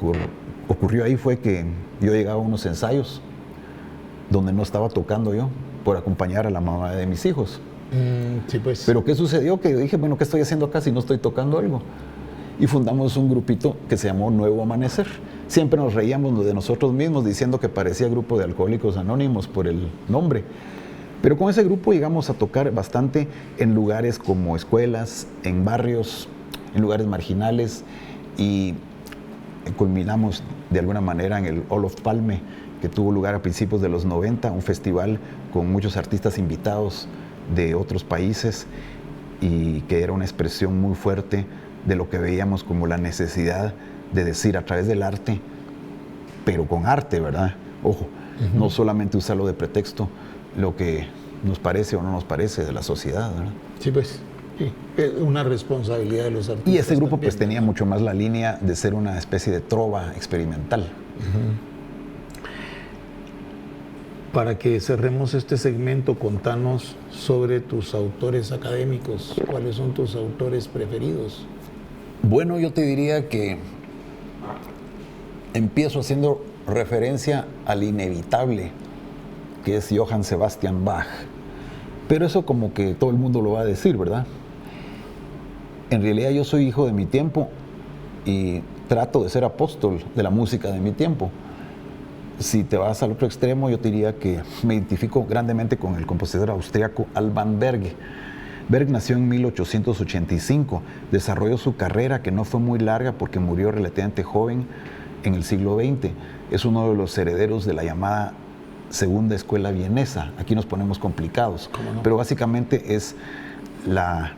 ocurrió ahí fue que yo llegaba a unos ensayos donde no estaba tocando yo por acompañar a la mamá de mis hijos. Sí, pues. Pero ¿qué sucedió? Que yo dije, bueno, ¿qué estoy haciendo acá si no estoy tocando algo? Y fundamos un grupito que se llamó Nuevo Amanecer. Siempre nos reíamos de nosotros mismos diciendo que parecía Grupo de Alcohólicos Anónimos por el nombre. Pero con ese grupo llegamos a tocar bastante en lugares como escuelas, en barrios, en lugares marginales, y culminamos de alguna manera en el Olof Palme, que tuvo lugar a principios de los 90, un festival con muchos artistas invitados de otros países y que era una expresión muy fuerte de lo que veíamos como la necesidad de decir a través del arte, pero con arte, ¿verdad? Ojo, no solamente usarlo de pretexto, lo que nos parece o no nos parece de la sociedad, ¿verdad? Sí, pues, sí, es una responsabilidad de los artistas. Y ese grupo también, pues tenía mucho más la línea de ser una especie de trova experimental. Para que cerremos este segmento, contanos sobre tus autores académicos. ¿Cuáles son tus autores preferidos? Bueno, yo te diría que empiezo haciendo referencia al inevitable, que es Johann Sebastian Bach. Pero eso como que todo el mundo lo va a decir, ¿verdad? En realidad yo soy hijo de mi tiempo y trato de ser apóstol de la música de mi tiempo. Si te vas al otro extremo, yo te diría que me identifico grandemente con el compositor austriaco Alban Berg. Berg nació en 1885, desarrolló su carrera, que no fue muy larga porque murió relativamente joven en el siglo XX. Es uno de los herederos de la llamada Segunda Escuela Vienesa. Aquí nos ponemos complicados, no, pero básicamente es la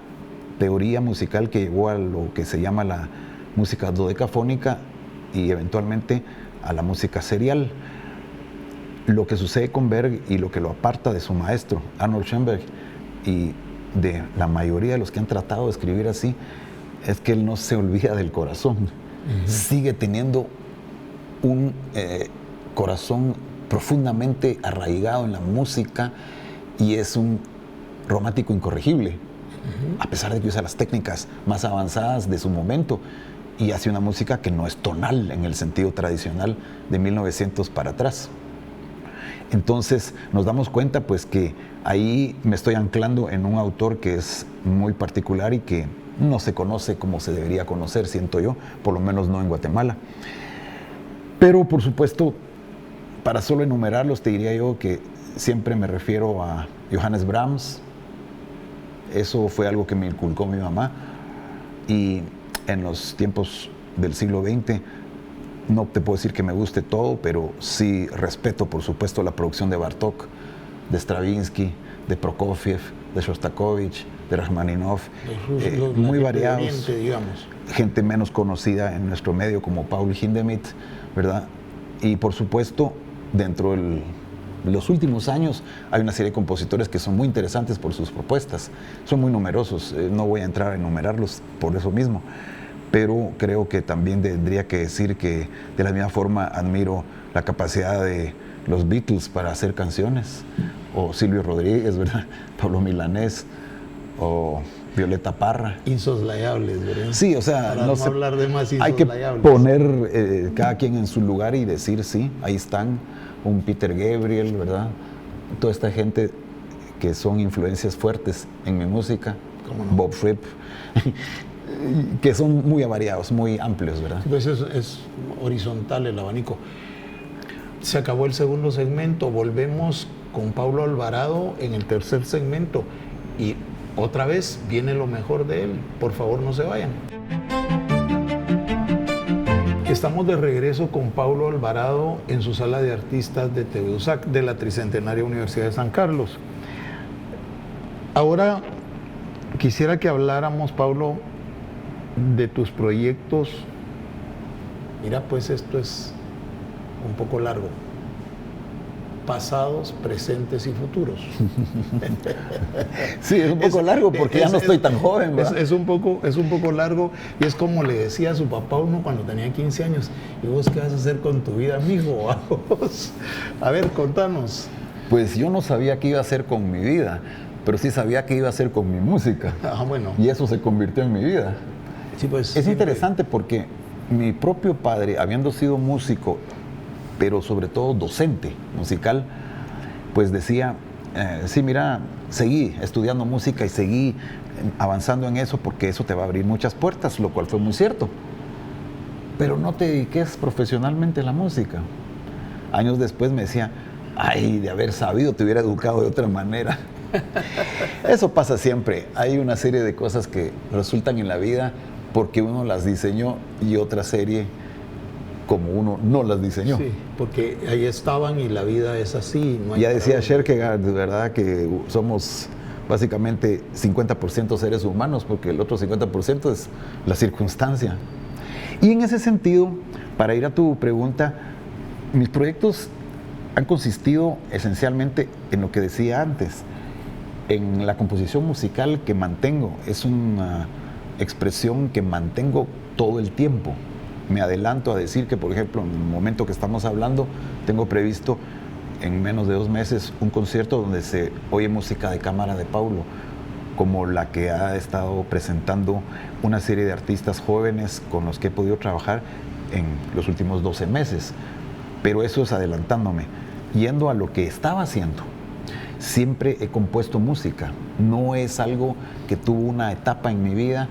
teoría musical que llevó a lo que se llama la música dodecafónica y eventualmente a la música serial. Lo que sucede con Berg y lo que lo aparta de su maestro, Arnold Schoenberg, y de la mayoría de los que han tratado de escribir así, es que él no se olvida del corazón. Sigue teniendo un corazón profundamente arraigado en la música y es un romántico incorregible, a pesar de que usa las técnicas más avanzadas de su momento y hace una música que no es tonal en el sentido tradicional de 1900 para atrás. Entonces nos damos cuenta pues que ahí me estoy anclando en un autor que es muy particular y que no se conoce como se debería conocer, siento yo, por lo menos no en Guatemala. Pero por supuesto, para solo enumerarlos, te diría yo que siempre me refiero a Johannes Brahms. Eso fue algo que me inculcó mi mamá. Y en los tiempos del siglo XX, no te puedo decir que me guste todo, pero sí respeto, por supuesto, la producción de Bartók, de Stravinsky, de Prokofiev, de Shostakovich, de Rachmaninoff, muy variados. Oriente, digamos. Gente menos conocida en nuestro medio como Paul Hindemith, ¿verdad? Y por supuesto, dentro de los últimos años hay una serie de compositores que son muy interesantes por sus propuestas. Son muy numerosos, no voy a entrar a enumerarlos por eso mismo, pero creo que también tendría que decir que de la misma forma admiro la capacidad de los Beatles para hacer canciones, o Silvio Rodríguez, ¿verdad? Pablo Milanés, o Violeta Parra. Insoslayables, ¿verdad? Sí, o sea, para no hablar de más hay que insoslayables. poner cada quien en su lugar y decir, sí, ahí están, un Peter Gabriel, ¿verdad? Toda esta gente que son influencias fuertes en mi música, ¿Cómo no? Bob Fripp, que son muy variados, muy amplios, ¿verdad? Pues es horizontal el abanico. Se acabó el segundo segmento, volvemos con Paulo Alvarado en el tercer segmento y otra vez viene lo mejor de él. Por favor, no se vayan. Estamos de regreso con Paulo Alvarado en su sala de artistas de TV USAC de la Tricentenaria Universidad de San Carlos. Ahora quisiera que habláramos, Paulo, de tus proyectos. Mira, pues esto es un poco largo. Pasados, presentes y futuros. Sí, es un poco largo porque ya no estoy tan joven, ¿verdad? Es un poco largo y es como le decía a su papá uno cuando tenía 15 años. ¿Y vos qué vas a hacer con tu vida, mijo? A ver, contanos. Pues yo no sabía qué iba a hacer con mi vida, pero sí sabía qué iba a hacer con mi música. Ah, bueno. Y eso se convirtió en mi vida. Sí, pues, es interesante porque mi propio padre, habiendo sido músico, pero sobre todo docente musical, pues decía, sí, mira, seguí estudiando música y seguí avanzando en eso porque eso te va a abrir muchas puertas, lo cual fue muy cierto. Pero no te dediques profesionalmente a la música. Años después me decía, ay, de haber sabido te hubiera educado de otra manera. Eso pasa siempre. Hay una serie de cosas que resultan en la vida porque uno las diseñó y otra serie como uno no las diseñó. Sí, porque ahí estaban y la vida es así. No hay ya decía para Kierkegaard, de verdad, que somos básicamente 50% seres humanos porque el otro 50% es la circunstancia. Y en ese sentido, para ir a tu pregunta, mis proyectos han consistido esencialmente en lo que decía antes, en la composición musical que mantengo. Es una expresión que mantengo todo el tiempo. Me adelanto a decir que, por ejemplo, en el momento que estamos hablando, tengo previsto en menos de 2 meses un concierto donde se oye música de cámara de Paulo, como la que ha estado presentando una serie de artistas jóvenes con los que he podido trabajar en los últimos 12 meses. Pero eso es adelantándome. Yendo a lo que estaba haciendo, siempre he compuesto música. No es algo que tuvo una etapa en mi vida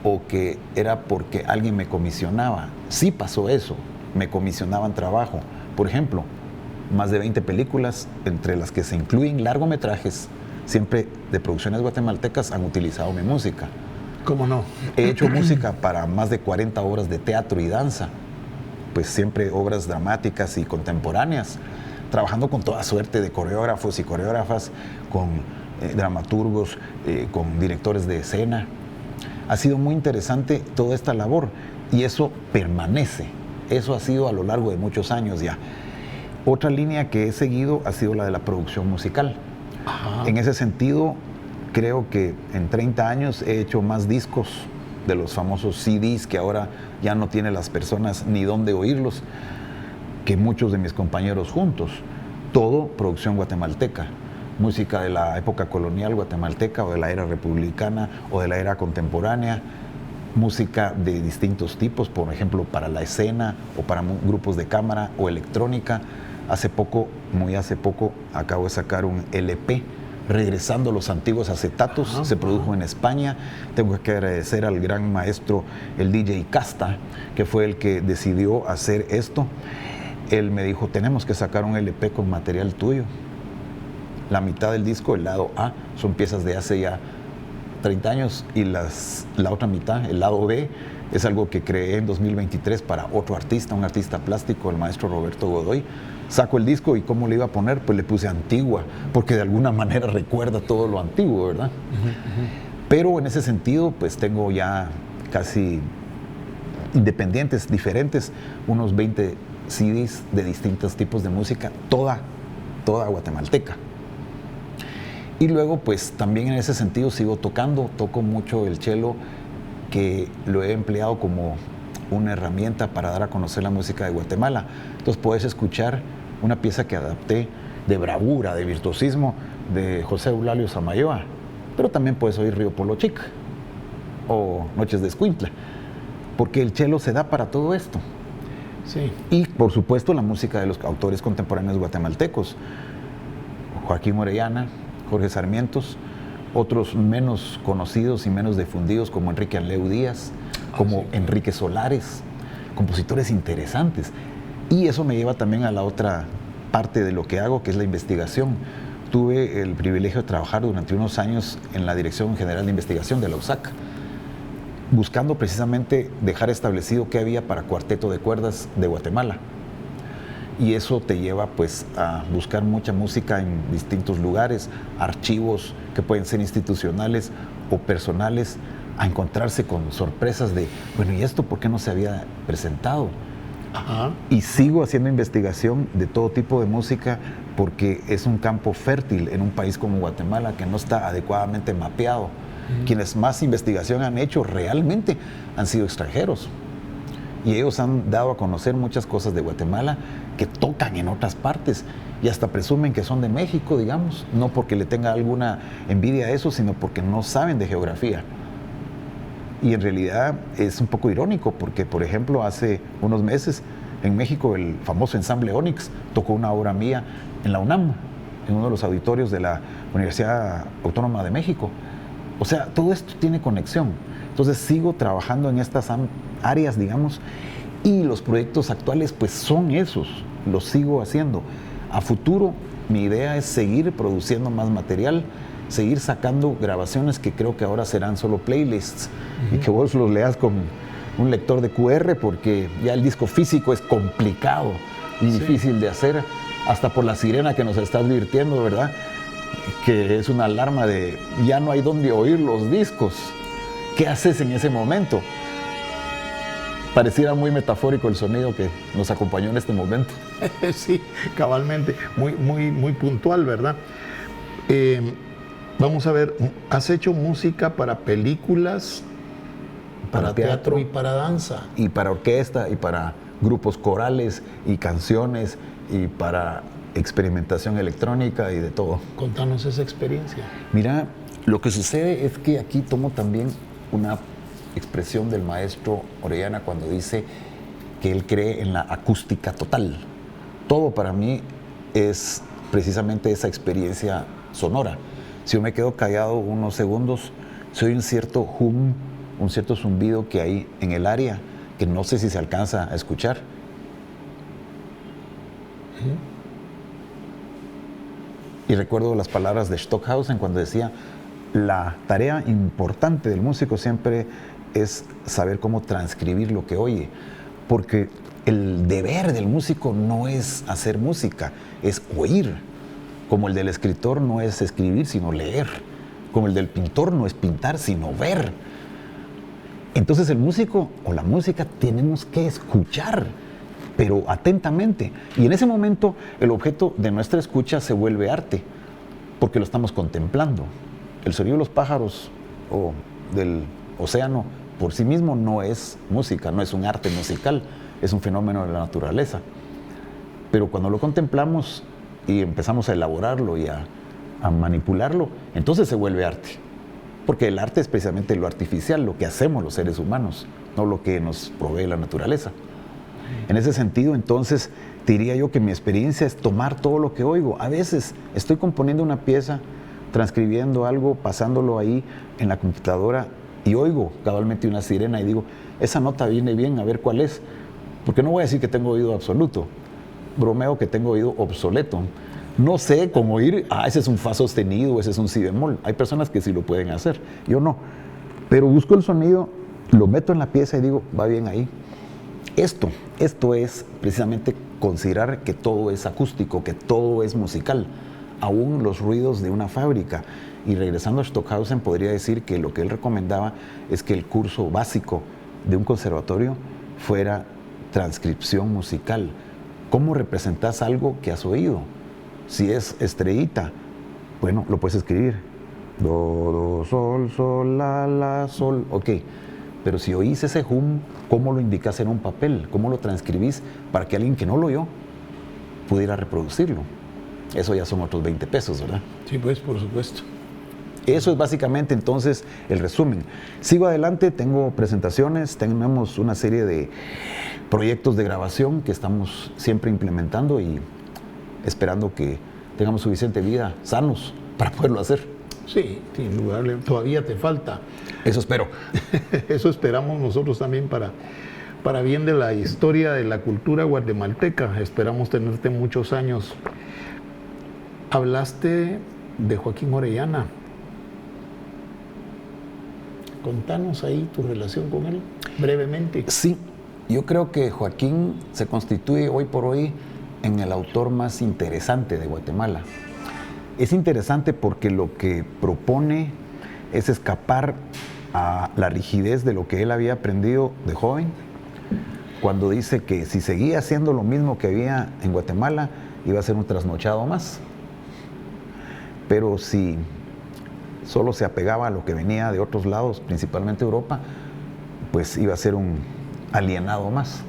o que era porque alguien me comisionaba. Sí pasó eso, me comisionaban trabajo. Por ejemplo, más de 20 películas, entre las que se incluyen largometrajes, siempre de producciones guatemaltecas, han utilizado mi música. ¿Cómo no? He hecho música para más de 40 obras de teatro y danza, pues siempre obras dramáticas y contemporáneas, trabajando con toda suerte de coreógrafos y coreógrafas, con dramaturgos, con directores de escena. Ha sido muy interesante toda esta labor y eso permanece. Eso ha sido a lo largo de muchos años ya. Otra línea que he seguido ha sido la de la producción musical. Ajá. En ese sentido, creo que en 30 años he hecho más discos de los famosos CDs que ahora ya no tienen las personas ni dónde oírlos, que muchos de mis compañeros juntos. Todo producción guatemalteca. Música de la época colonial guatemalteca o de la era republicana o de la era contemporánea. Música de distintos tipos, por ejemplo, para la escena o para grupos de cámara o electrónica. Hace poco, muy hace poco, acabo de sacar un LP, regresando a los antiguos acetatos. Se produjo en España. Tengo que agradecer al gran maestro, el DJ Casta, que fue el que decidió hacer esto. Él me dijo, tenemos que sacar un LP con material tuyo. La mitad del disco, el lado A, son piezas de hace ya 30 años y la otra mitad, el lado B, es algo que creé en 2023 para otro artista, un artista plástico, el maestro Roberto Godoy. Saco el disco y ¿cómo le iba a poner? Pues le puse Antigua, porque de alguna manera recuerda todo lo antiguo, ¿verdad? Pero en ese sentido, pues tengo ya casi independientes, diferentes, unos 20 CDs de distintos tipos de música, toda guatemalteca. Y luego, pues también en ese sentido sigo tocando, toco mucho el cello, que lo he empleado como una herramienta para dar a conocer la música de Guatemala. Entonces puedes escuchar una pieza que adapté de bravura, de virtuosismo, de José Eulalio Samayoa, pero también puedes oír Río Polo Chic o Noches de Escuintla, porque el cello se da para todo esto. Sí. Y por supuesto la música de los autores contemporáneos guatemaltecos, Joaquín Orellana, Jorge Sarmientos, otros menos conocidos y menos difundidos como Enrique Anleu Díaz, como Enrique Solares, compositores interesantes. Y eso me lleva también a la otra parte de lo que hago, que es la investigación. Tuve el privilegio de trabajar durante unos años en la Dirección General de Investigación de la USAC, buscando precisamente dejar establecido qué había para cuarteto de cuerdas de Guatemala. Y eso te lleva pues a buscar mucha música en distintos lugares, archivos que pueden ser institucionales o personales, a encontrarse con sorpresas de, bueno, ¿y esto por qué no se había presentado? Ajá. Y sigo haciendo investigación de todo tipo de música porque es un campo fértil en un país como Guatemala que no está adecuadamente mapeado. Quienes más investigación han hecho realmente han sido extranjeros. Y ellos han dado a conocer muchas cosas de Guatemala que tocan en otras partes y hasta presumen que son de México, digamos, no porque le tenga alguna envidia a eso, sino porque no saben de geografía. Y en realidad es un poco irónico porque, por ejemplo, hace unos meses en México el famoso ensamble Onyx tocó una obra mía en la UNAM, en uno de los auditorios de la Universidad Autónoma de México. O sea, todo esto tiene conexión. Entonces sigo trabajando en estas áreas, digamos, y los proyectos actuales pues son esos, los sigo haciendo. A futuro mi idea es seguir produciendo más material, seguir sacando grabaciones que creo que ahora serán solo playlists y que vos los leas con un lector de QR, porque ya el disco físico es complicado y difícil de hacer, hasta por la sirena que nos está advirtiendo, ¿verdad? Que es una alarma de ya no hay dónde oír los discos. ¿Qué haces en ese momento? Pareciera muy metafórico el sonido que nos acompañó en este momento. Sí, cabalmente, muy puntual, ¿verdad? Vamos a ver, ¿has hecho música para películas, para teatro y para danza? Y para orquesta, y para grupos corales, y canciones, y para experimentación electrónica y de todo. Contanos esa experiencia. Mira, lo que sucede es que aquí tomo también una expresión del maestro Orellana cuando dice que él cree en la acústica total. Todo para mí es precisamente esa experiencia sonora. Si yo me quedo callado unos segundos, soy un cierto hum, un cierto zumbido que hay en el área, que no sé si se alcanza a escuchar. Y recuerdo las palabras de Stockhausen cuando decía: la tarea importante del músico siempre es saber cómo transcribir lo que oye, porque el deber del músico no es hacer música, es oír, como el del escritor no es escribir, sino leer, como el del pintor no es pintar, sino ver. Entonces el músico o la música tenemos que escuchar, pero atentamente. Y en ese momento el objeto de nuestra escucha se vuelve arte, porque lo estamos contemplando. El sonido de los pájaros o del océano por sí mismo no es música, no es un arte musical, es un fenómeno de la naturaleza. Pero cuando lo contemplamos y empezamos a elaborarlo y a manipularlo, entonces se vuelve arte. Porque el arte es precisamente lo artificial, lo que hacemos los seres humanos, no lo que nos provee la naturaleza. En ese sentido, entonces, diría yo que mi experiencia es tomar todo lo que oigo. A veces estoy componiendo una pieza, transcribiendo algo, pasándolo ahí en la computadora y oigo cabalmente una sirena y digo, esa nota viene bien, a ver cuál es. Porque no voy a decir que tengo oído absoluto, bromeo que tengo oído obsoleto. No sé con oír, ese es un fa sostenido, ese es un si bemol. Hay personas que sí lo pueden hacer, yo no. Pero busco el sonido, lo meto en la pieza y digo, va bien ahí. Esto es precisamente considerar que todo es acústico, que todo es musical, aún los ruidos de una fábrica. Y regresando a Stockhausen, podría decir que lo que él recomendaba es que el curso básico de un conservatorio fuera transcripción musical. ¿Cómo representas algo que has oído? Si es estrellita, bueno, lo puedes escribir. Do, sol, sol, la, sol. Ok, pero si oís ese hum, ¿cómo lo indicas en un papel? ¿Cómo lo transcribís para que alguien que no lo oyó pudiera reproducirlo? Eso ya son otros 20 pesos, ¿verdad? Sí, pues, por supuesto. Eso es básicamente entonces el resumen. Sigo adelante, tengo presentaciones, tenemos una serie de proyectos de grabación que estamos siempre implementando y esperando que tengamos suficiente vida, sanos, para poderlo hacer. Sí, indudable. Todavía te falta. Eso espero. Eso esperamos nosotros también para bien de la historia de la cultura guatemalteca. Esperamos tenerte muchos años. Hablaste de Joaquín Orellana. Contanos ahí tu relación con él, brevemente. Sí, yo creo que Joaquín se constituye hoy por hoy en el autor más interesante de Guatemala. Es interesante porque lo que propone es escapar a la rigidez de lo que él había aprendido de joven, cuando dice que si seguía haciendo lo mismo que había en Guatemala, iba a ser un trasnochado más. Pero si solo se apegaba a lo que venía de otros lados, principalmente Europa, pues iba a ser un alienado más.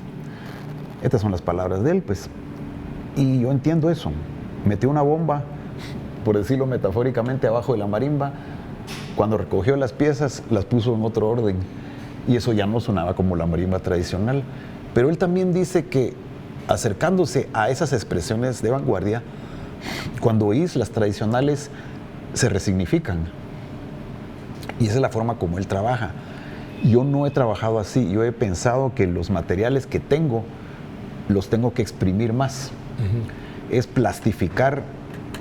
Estas son las palabras de él, pues. Y yo entiendo eso. Metió una bomba, por decirlo metafóricamente, abajo de la marimba. Cuando recogió las piezas, las puso en otro orden. y eso ya no sonaba como la marimba tradicional. Pero él también dice que acercándose a esas expresiones de vanguardia, cuando oís las tradicionales, se resignifican. Y esa es la forma como él trabaja. Yo no he trabajado así, yo he pensado que los materiales que tengo, los tengo que exprimir más. Es plastificar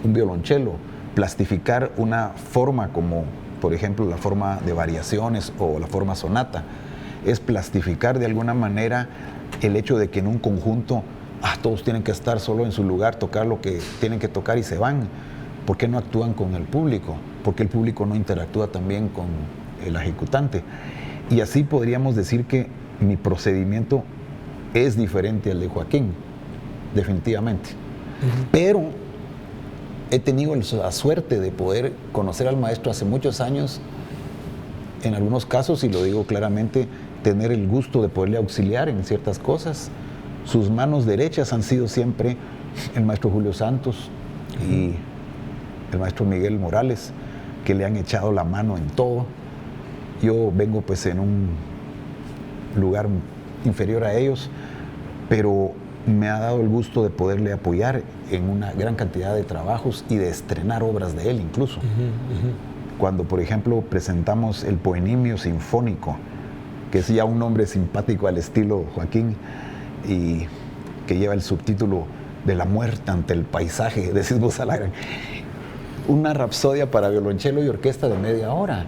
un violonchelo, plastificar una forma como, por ejemplo, la forma de variaciones o la forma sonata. Es plastificar de alguna manera el hecho de que en un conjunto todos tienen que estar solo en su lugar, tocar lo que tienen que tocar y se van. ¿Por qué no actúan con el público? ¿Por qué el público no interactúa también con el ejecutante? Y así podríamos decir que mi procedimiento es diferente al de Joaquín, definitivamente. Pero he tenido la suerte de poder conocer al maestro hace muchos años, en algunos casos, y lo digo claramente, tener el gusto de poderle auxiliar en ciertas cosas. Sus manos derechas han sido siempre el maestro Julio Santos y el maestro Miguel Morales, que le han echado la mano en todo. Yo vengo pues en un lugar inferior a ellos, pero me ha dado el gusto de poderle apoyar en una gran cantidad de trabajos y de estrenar obras de él incluso. Cuando, por ejemplo, presentamos el Poenimio Sinfónico, que es ya un nombre simpático al estilo Joaquín, y que lleva el subtítulo de La muerte ante el paisaje, de Cisbo Salagran. Una rapsodia para violonchelo y orquesta de media hora.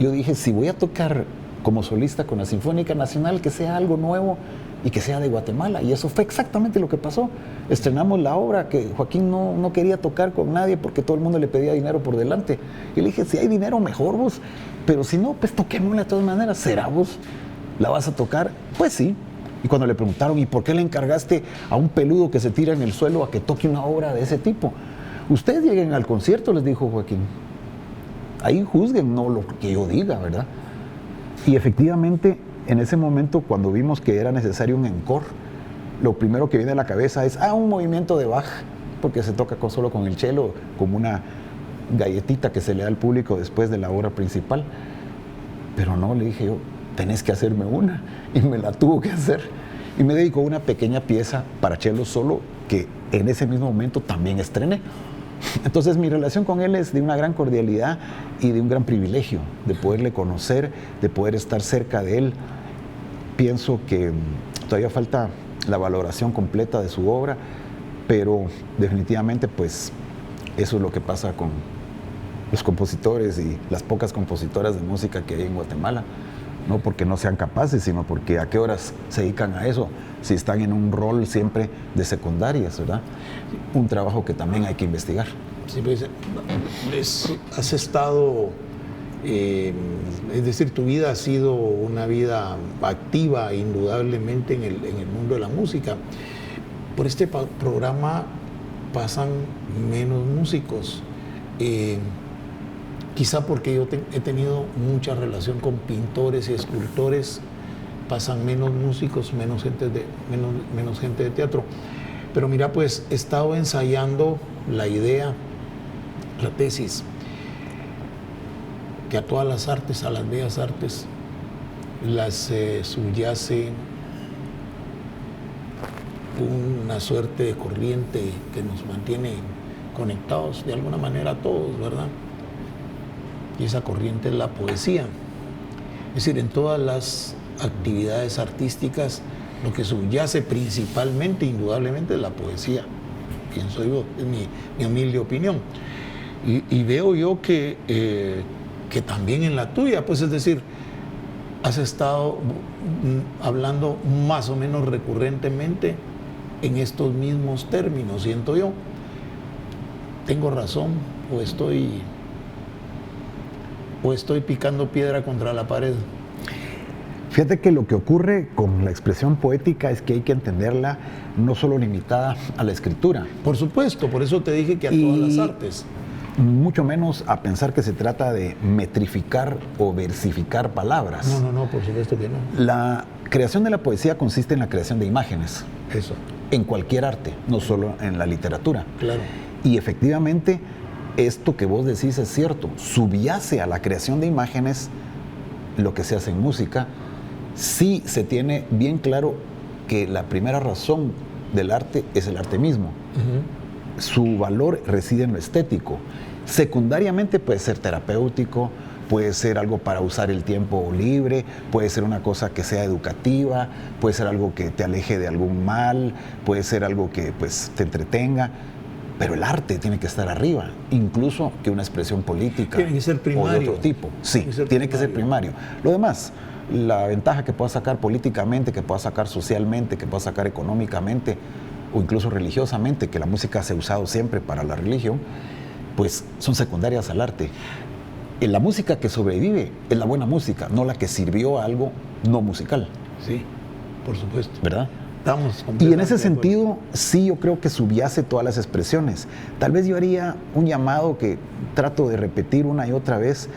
Yo dije, si voy a tocar como solista con la Sinfónica Nacional, que sea algo nuevo y que sea de Guatemala. Y eso fue exactamente lo que pasó. Estrenamos la obra que Joaquín no quería tocar con nadie porque todo el mundo le pedía dinero por delante. Y le dije, si hay dinero, mejor vos. Pero si no, pues toquémosla de todas maneras. ¿Será vos? ¿La vas a tocar? Pues sí. Y cuando le preguntaron, ¿y por qué le encargaste a un peludo que se tira en el suelo a que toque una obra de ese tipo? Ustedes lleguen al concierto, les dijo Joaquín. Ahí juzguen, no lo que yo diga, ¿verdad? Y efectivamente, en ese momento, cuando vimos que era necesario un encore, lo primero que viene a la cabeza es, un movimiento de Bach, porque se toca solo con el cello, como una galletita que se le da al público después de la obra principal. Pero no, le dije yo, tenés que hacerme una, y me la tuvo que hacer. Y me dedicó una pequeña pieza para cello solo, que en ese mismo momento también estrené. Entonces mi relación con él es de una gran cordialidad y de un gran privilegio de poderle conocer, de poder estar cerca de él. Pienso que todavía falta la valoración completa de su obra, pero definitivamente pues eso es lo que pasa con los compositores y las pocas compositoras de música que hay en Guatemala. No porque no sean capaces, sino porque a qué horas se dedican a eso, si están en un rol siempre de secundarias, ¿verdad? Un trabajo que también hay que investigar. Sí, pues, has estado, es decir, tu vida ha sido una vida activa, indudablemente, en el mundo de la música. Por este programa pasan menos músicos. Quizá porque yo he tenido mucha relación con pintores y escultores, pasan menos músicos, menos gente de teatro. Pero mira, pues he estado ensayando la idea, la tesis, que a todas las artes, a las bellas artes, las subyace una suerte de corriente que nos mantiene conectados de alguna manera a todos, ¿verdad? Y esa corriente es la poesía. Es decir, en todas las actividades artísticas, lo que subyace principalmente, indudablemente, es la poesía. Pienso yo, es mi humilde opinión. Y veo yo que también en la tuya, pues es decir, has estado hablando más o menos recurrentemente en estos mismos términos, siento yo. ¿Tengo razón o estoy picando piedra contra la pared? Fíjate que lo que ocurre con la expresión poética es que hay que entenderla no solo limitada a la escritura. Por supuesto, por eso te dije que a todas las artes. Mucho menos a pensar que se trata de metrificar o versificar palabras. No, por supuesto que no. La creación de la poesía consiste en la creación de imágenes. Eso. En cualquier arte, no solo en la literatura. Claro. Y efectivamente, esto que vos decís es cierto. Subyace a la creación de imágenes lo que se hace en música, sí se tiene bien claro que la primera razón del arte es el arte mismo. Su valor reside en lo estético. Secundariamente puede ser terapéutico, puede ser algo para usar el tiempo libre, puede ser una cosa que sea educativa, puede ser algo que te aleje de algún mal, puede ser algo que pues te entretenga, pero el arte tiene que estar arriba, incluso que una expresión política. Tiene que ser primario. O de otro tipo. Sí, tiene que ser primario. Lo demás, la ventaja que pueda sacar políticamente, que pueda sacar socialmente, que pueda sacar económicamente o incluso religiosamente, que la música se ha usado siempre para la religión, pues son secundarias al arte. La música que sobrevive es la buena música, no la que sirvió a algo no musical. Sí, por supuesto. ¿Verdad? Estamos y en ese sentido, sí, yo creo que subyace todas las expresiones. Tal vez yo haría un llamado que trato de repetir una y otra vez,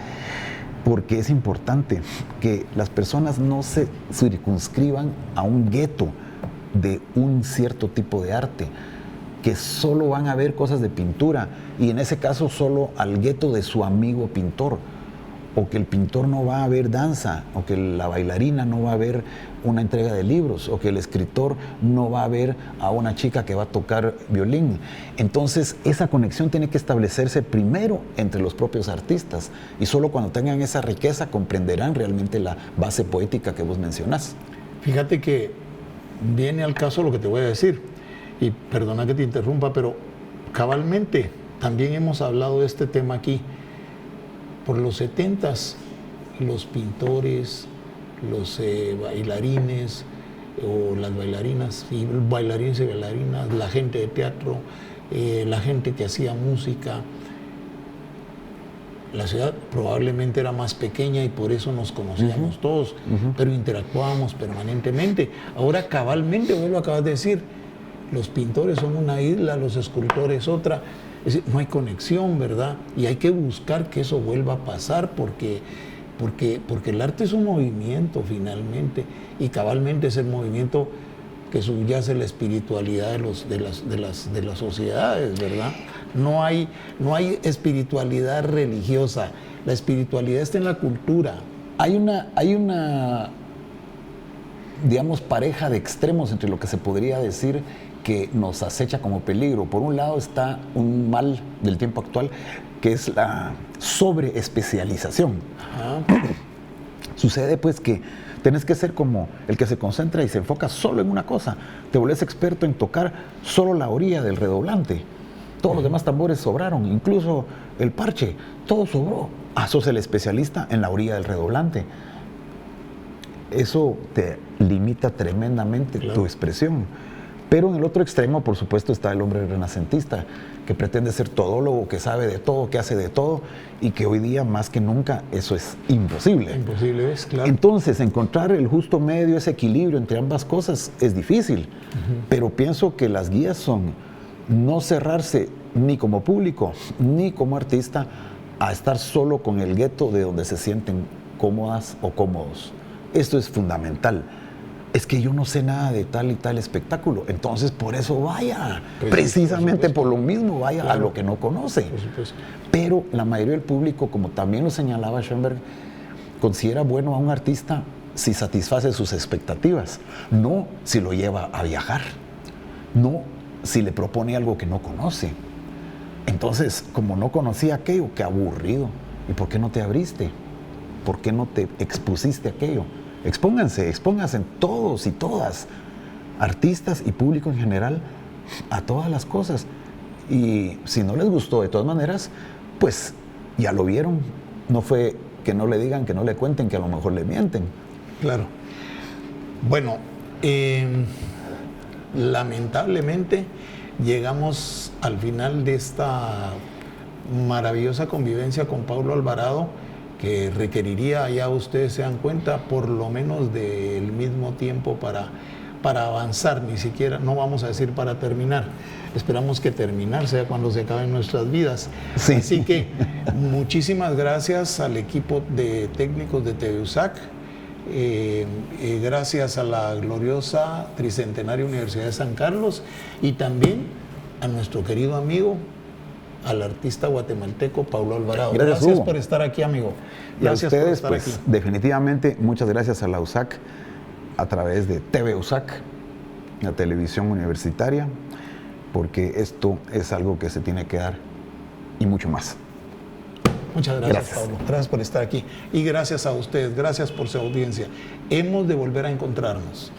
porque es importante que las personas no se circunscriban a un gueto de un cierto tipo de arte, que solo van a ver cosas de pintura y en ese caso solo al gueto de su amigo pintor, o que el pintor no va a ver danza, o que la bailarina no va a ver una entrega de libros, o que el escritor no va a ver a una chica que va a tocar violín. Entonces esa conexión tiene que establecerse primero entre los propios artistas y solo cuando tengan esa riqueza comprenderán realmente la base poética que vos mencionás. Fíjate que viene al caso lo que te voy a decir. Y perdona que te interrumpa, pero cabalmente también hemos hablado de este tema aquí. Por los 70s, los pintores, los bailarines o las bailarinas, y bailarines y bailarinas, la gente de teatro, la gente que hacía música, la ciudad probablemente era más pequeña y por eso nos conocíamos todos, pero interactuábamos permanentemente. Ahora cabalmente, vos lo acabas de decir, los pintores son una isla, los escultores otra. Es decir, no hay conexión, ¿verdad? Y hay que buscar que eso vuelva a pasar porque el arte es un movimiento finalmente y cabalmente es el movimiento que subyace la espiritualidad de las sociedades, ¿verdad? No hay espiritualidad religiosa, la espiritualidad está en la cultura. Hay una digamos, pareja de extremos entre lo que se podría decir que nos acecha como peligro. Por un lado está un mal del tiempo actual, que es la sobreespecialización. Sucede pues que tenés que ser como el que se concentra y se enfoca solo en una cosa. Te volvés experto en tocar solo la orilla del redoblante. Todos los demás tambores sobraron, incluso el parche, todo sobró. Sos el especialista en la orilla del redoblante. Eso te limita tremendamente tu expresión. Pero en el otro extremo, por supuesto, está el hombre renacentista, que pretende ser todólogo, que sabe de todo, que hace de todo, y que hoy día, más que nunca, eso es imposible. Imposible es, claro. Entonces, encontrar el justo medio, ese equilibrio entre ambas cosas, es difícil. Pero pienso que las guías son no cerrarse ni como público, ni como artista, a estar solo con el gueto de donde se sienten cómodas o cómodos. Esto es fundamental. Es que yo no sé nada de tal y tal espectáculo, entonces por eso vaya, precisamente por lo mismo vaya a lo que no conoce. Por supuesto. Pero la mayoría del público, como también lo señalaba Schoenberg, considera bueno a un artista si satisface sus expectativas, no si lo lleva a viajar, no si le propone algo que no conoce. Entonces, como no conocía aquello, qué aburrido. ¿Y por qué no te abriste? ¿Por qué no te expusiste a aquello? Expónganse todos y todas, artistas y público en general, a todas las cosas. Y si no les gustó de todas maneras, pues ya lo vieron. No fue que no le digan, que no le cuenten, que a lo mejor le mienten. Claro. Bueno, lamentablemente llegamos al final de esta maravillosa convivencia con Paulo Alvarado, que requeriría, ya ustedes se dan cuenta, por lo menos del mismo tiempo para avanzar, ni siquiera, no vamos a decir para terminar. Esperamos que terminar sea cuando se acaben nuestras vidas. Sí. Así que muchísimas gracias al equipo de técnicos de TV USAC, gracias a la gloriosa Tricentenaria Universidad de San Carlos y también a nuestro querido amigo, al artista guatemalteco Paulo Alvarado. Gracias por estar aquí, amigo. Gracias a ustedes, pues aquí. Definitivamente, muchas gracias a la USAC a través de TV USAC, la televisión universitaria, porque esto es algo que se tiene que dar y mucho más. Muchas gracias, Pablo. Gracias por estar aquí. Y gracias a ustedes, gracias por su audiencia. Hemos de volver a encontrarnos.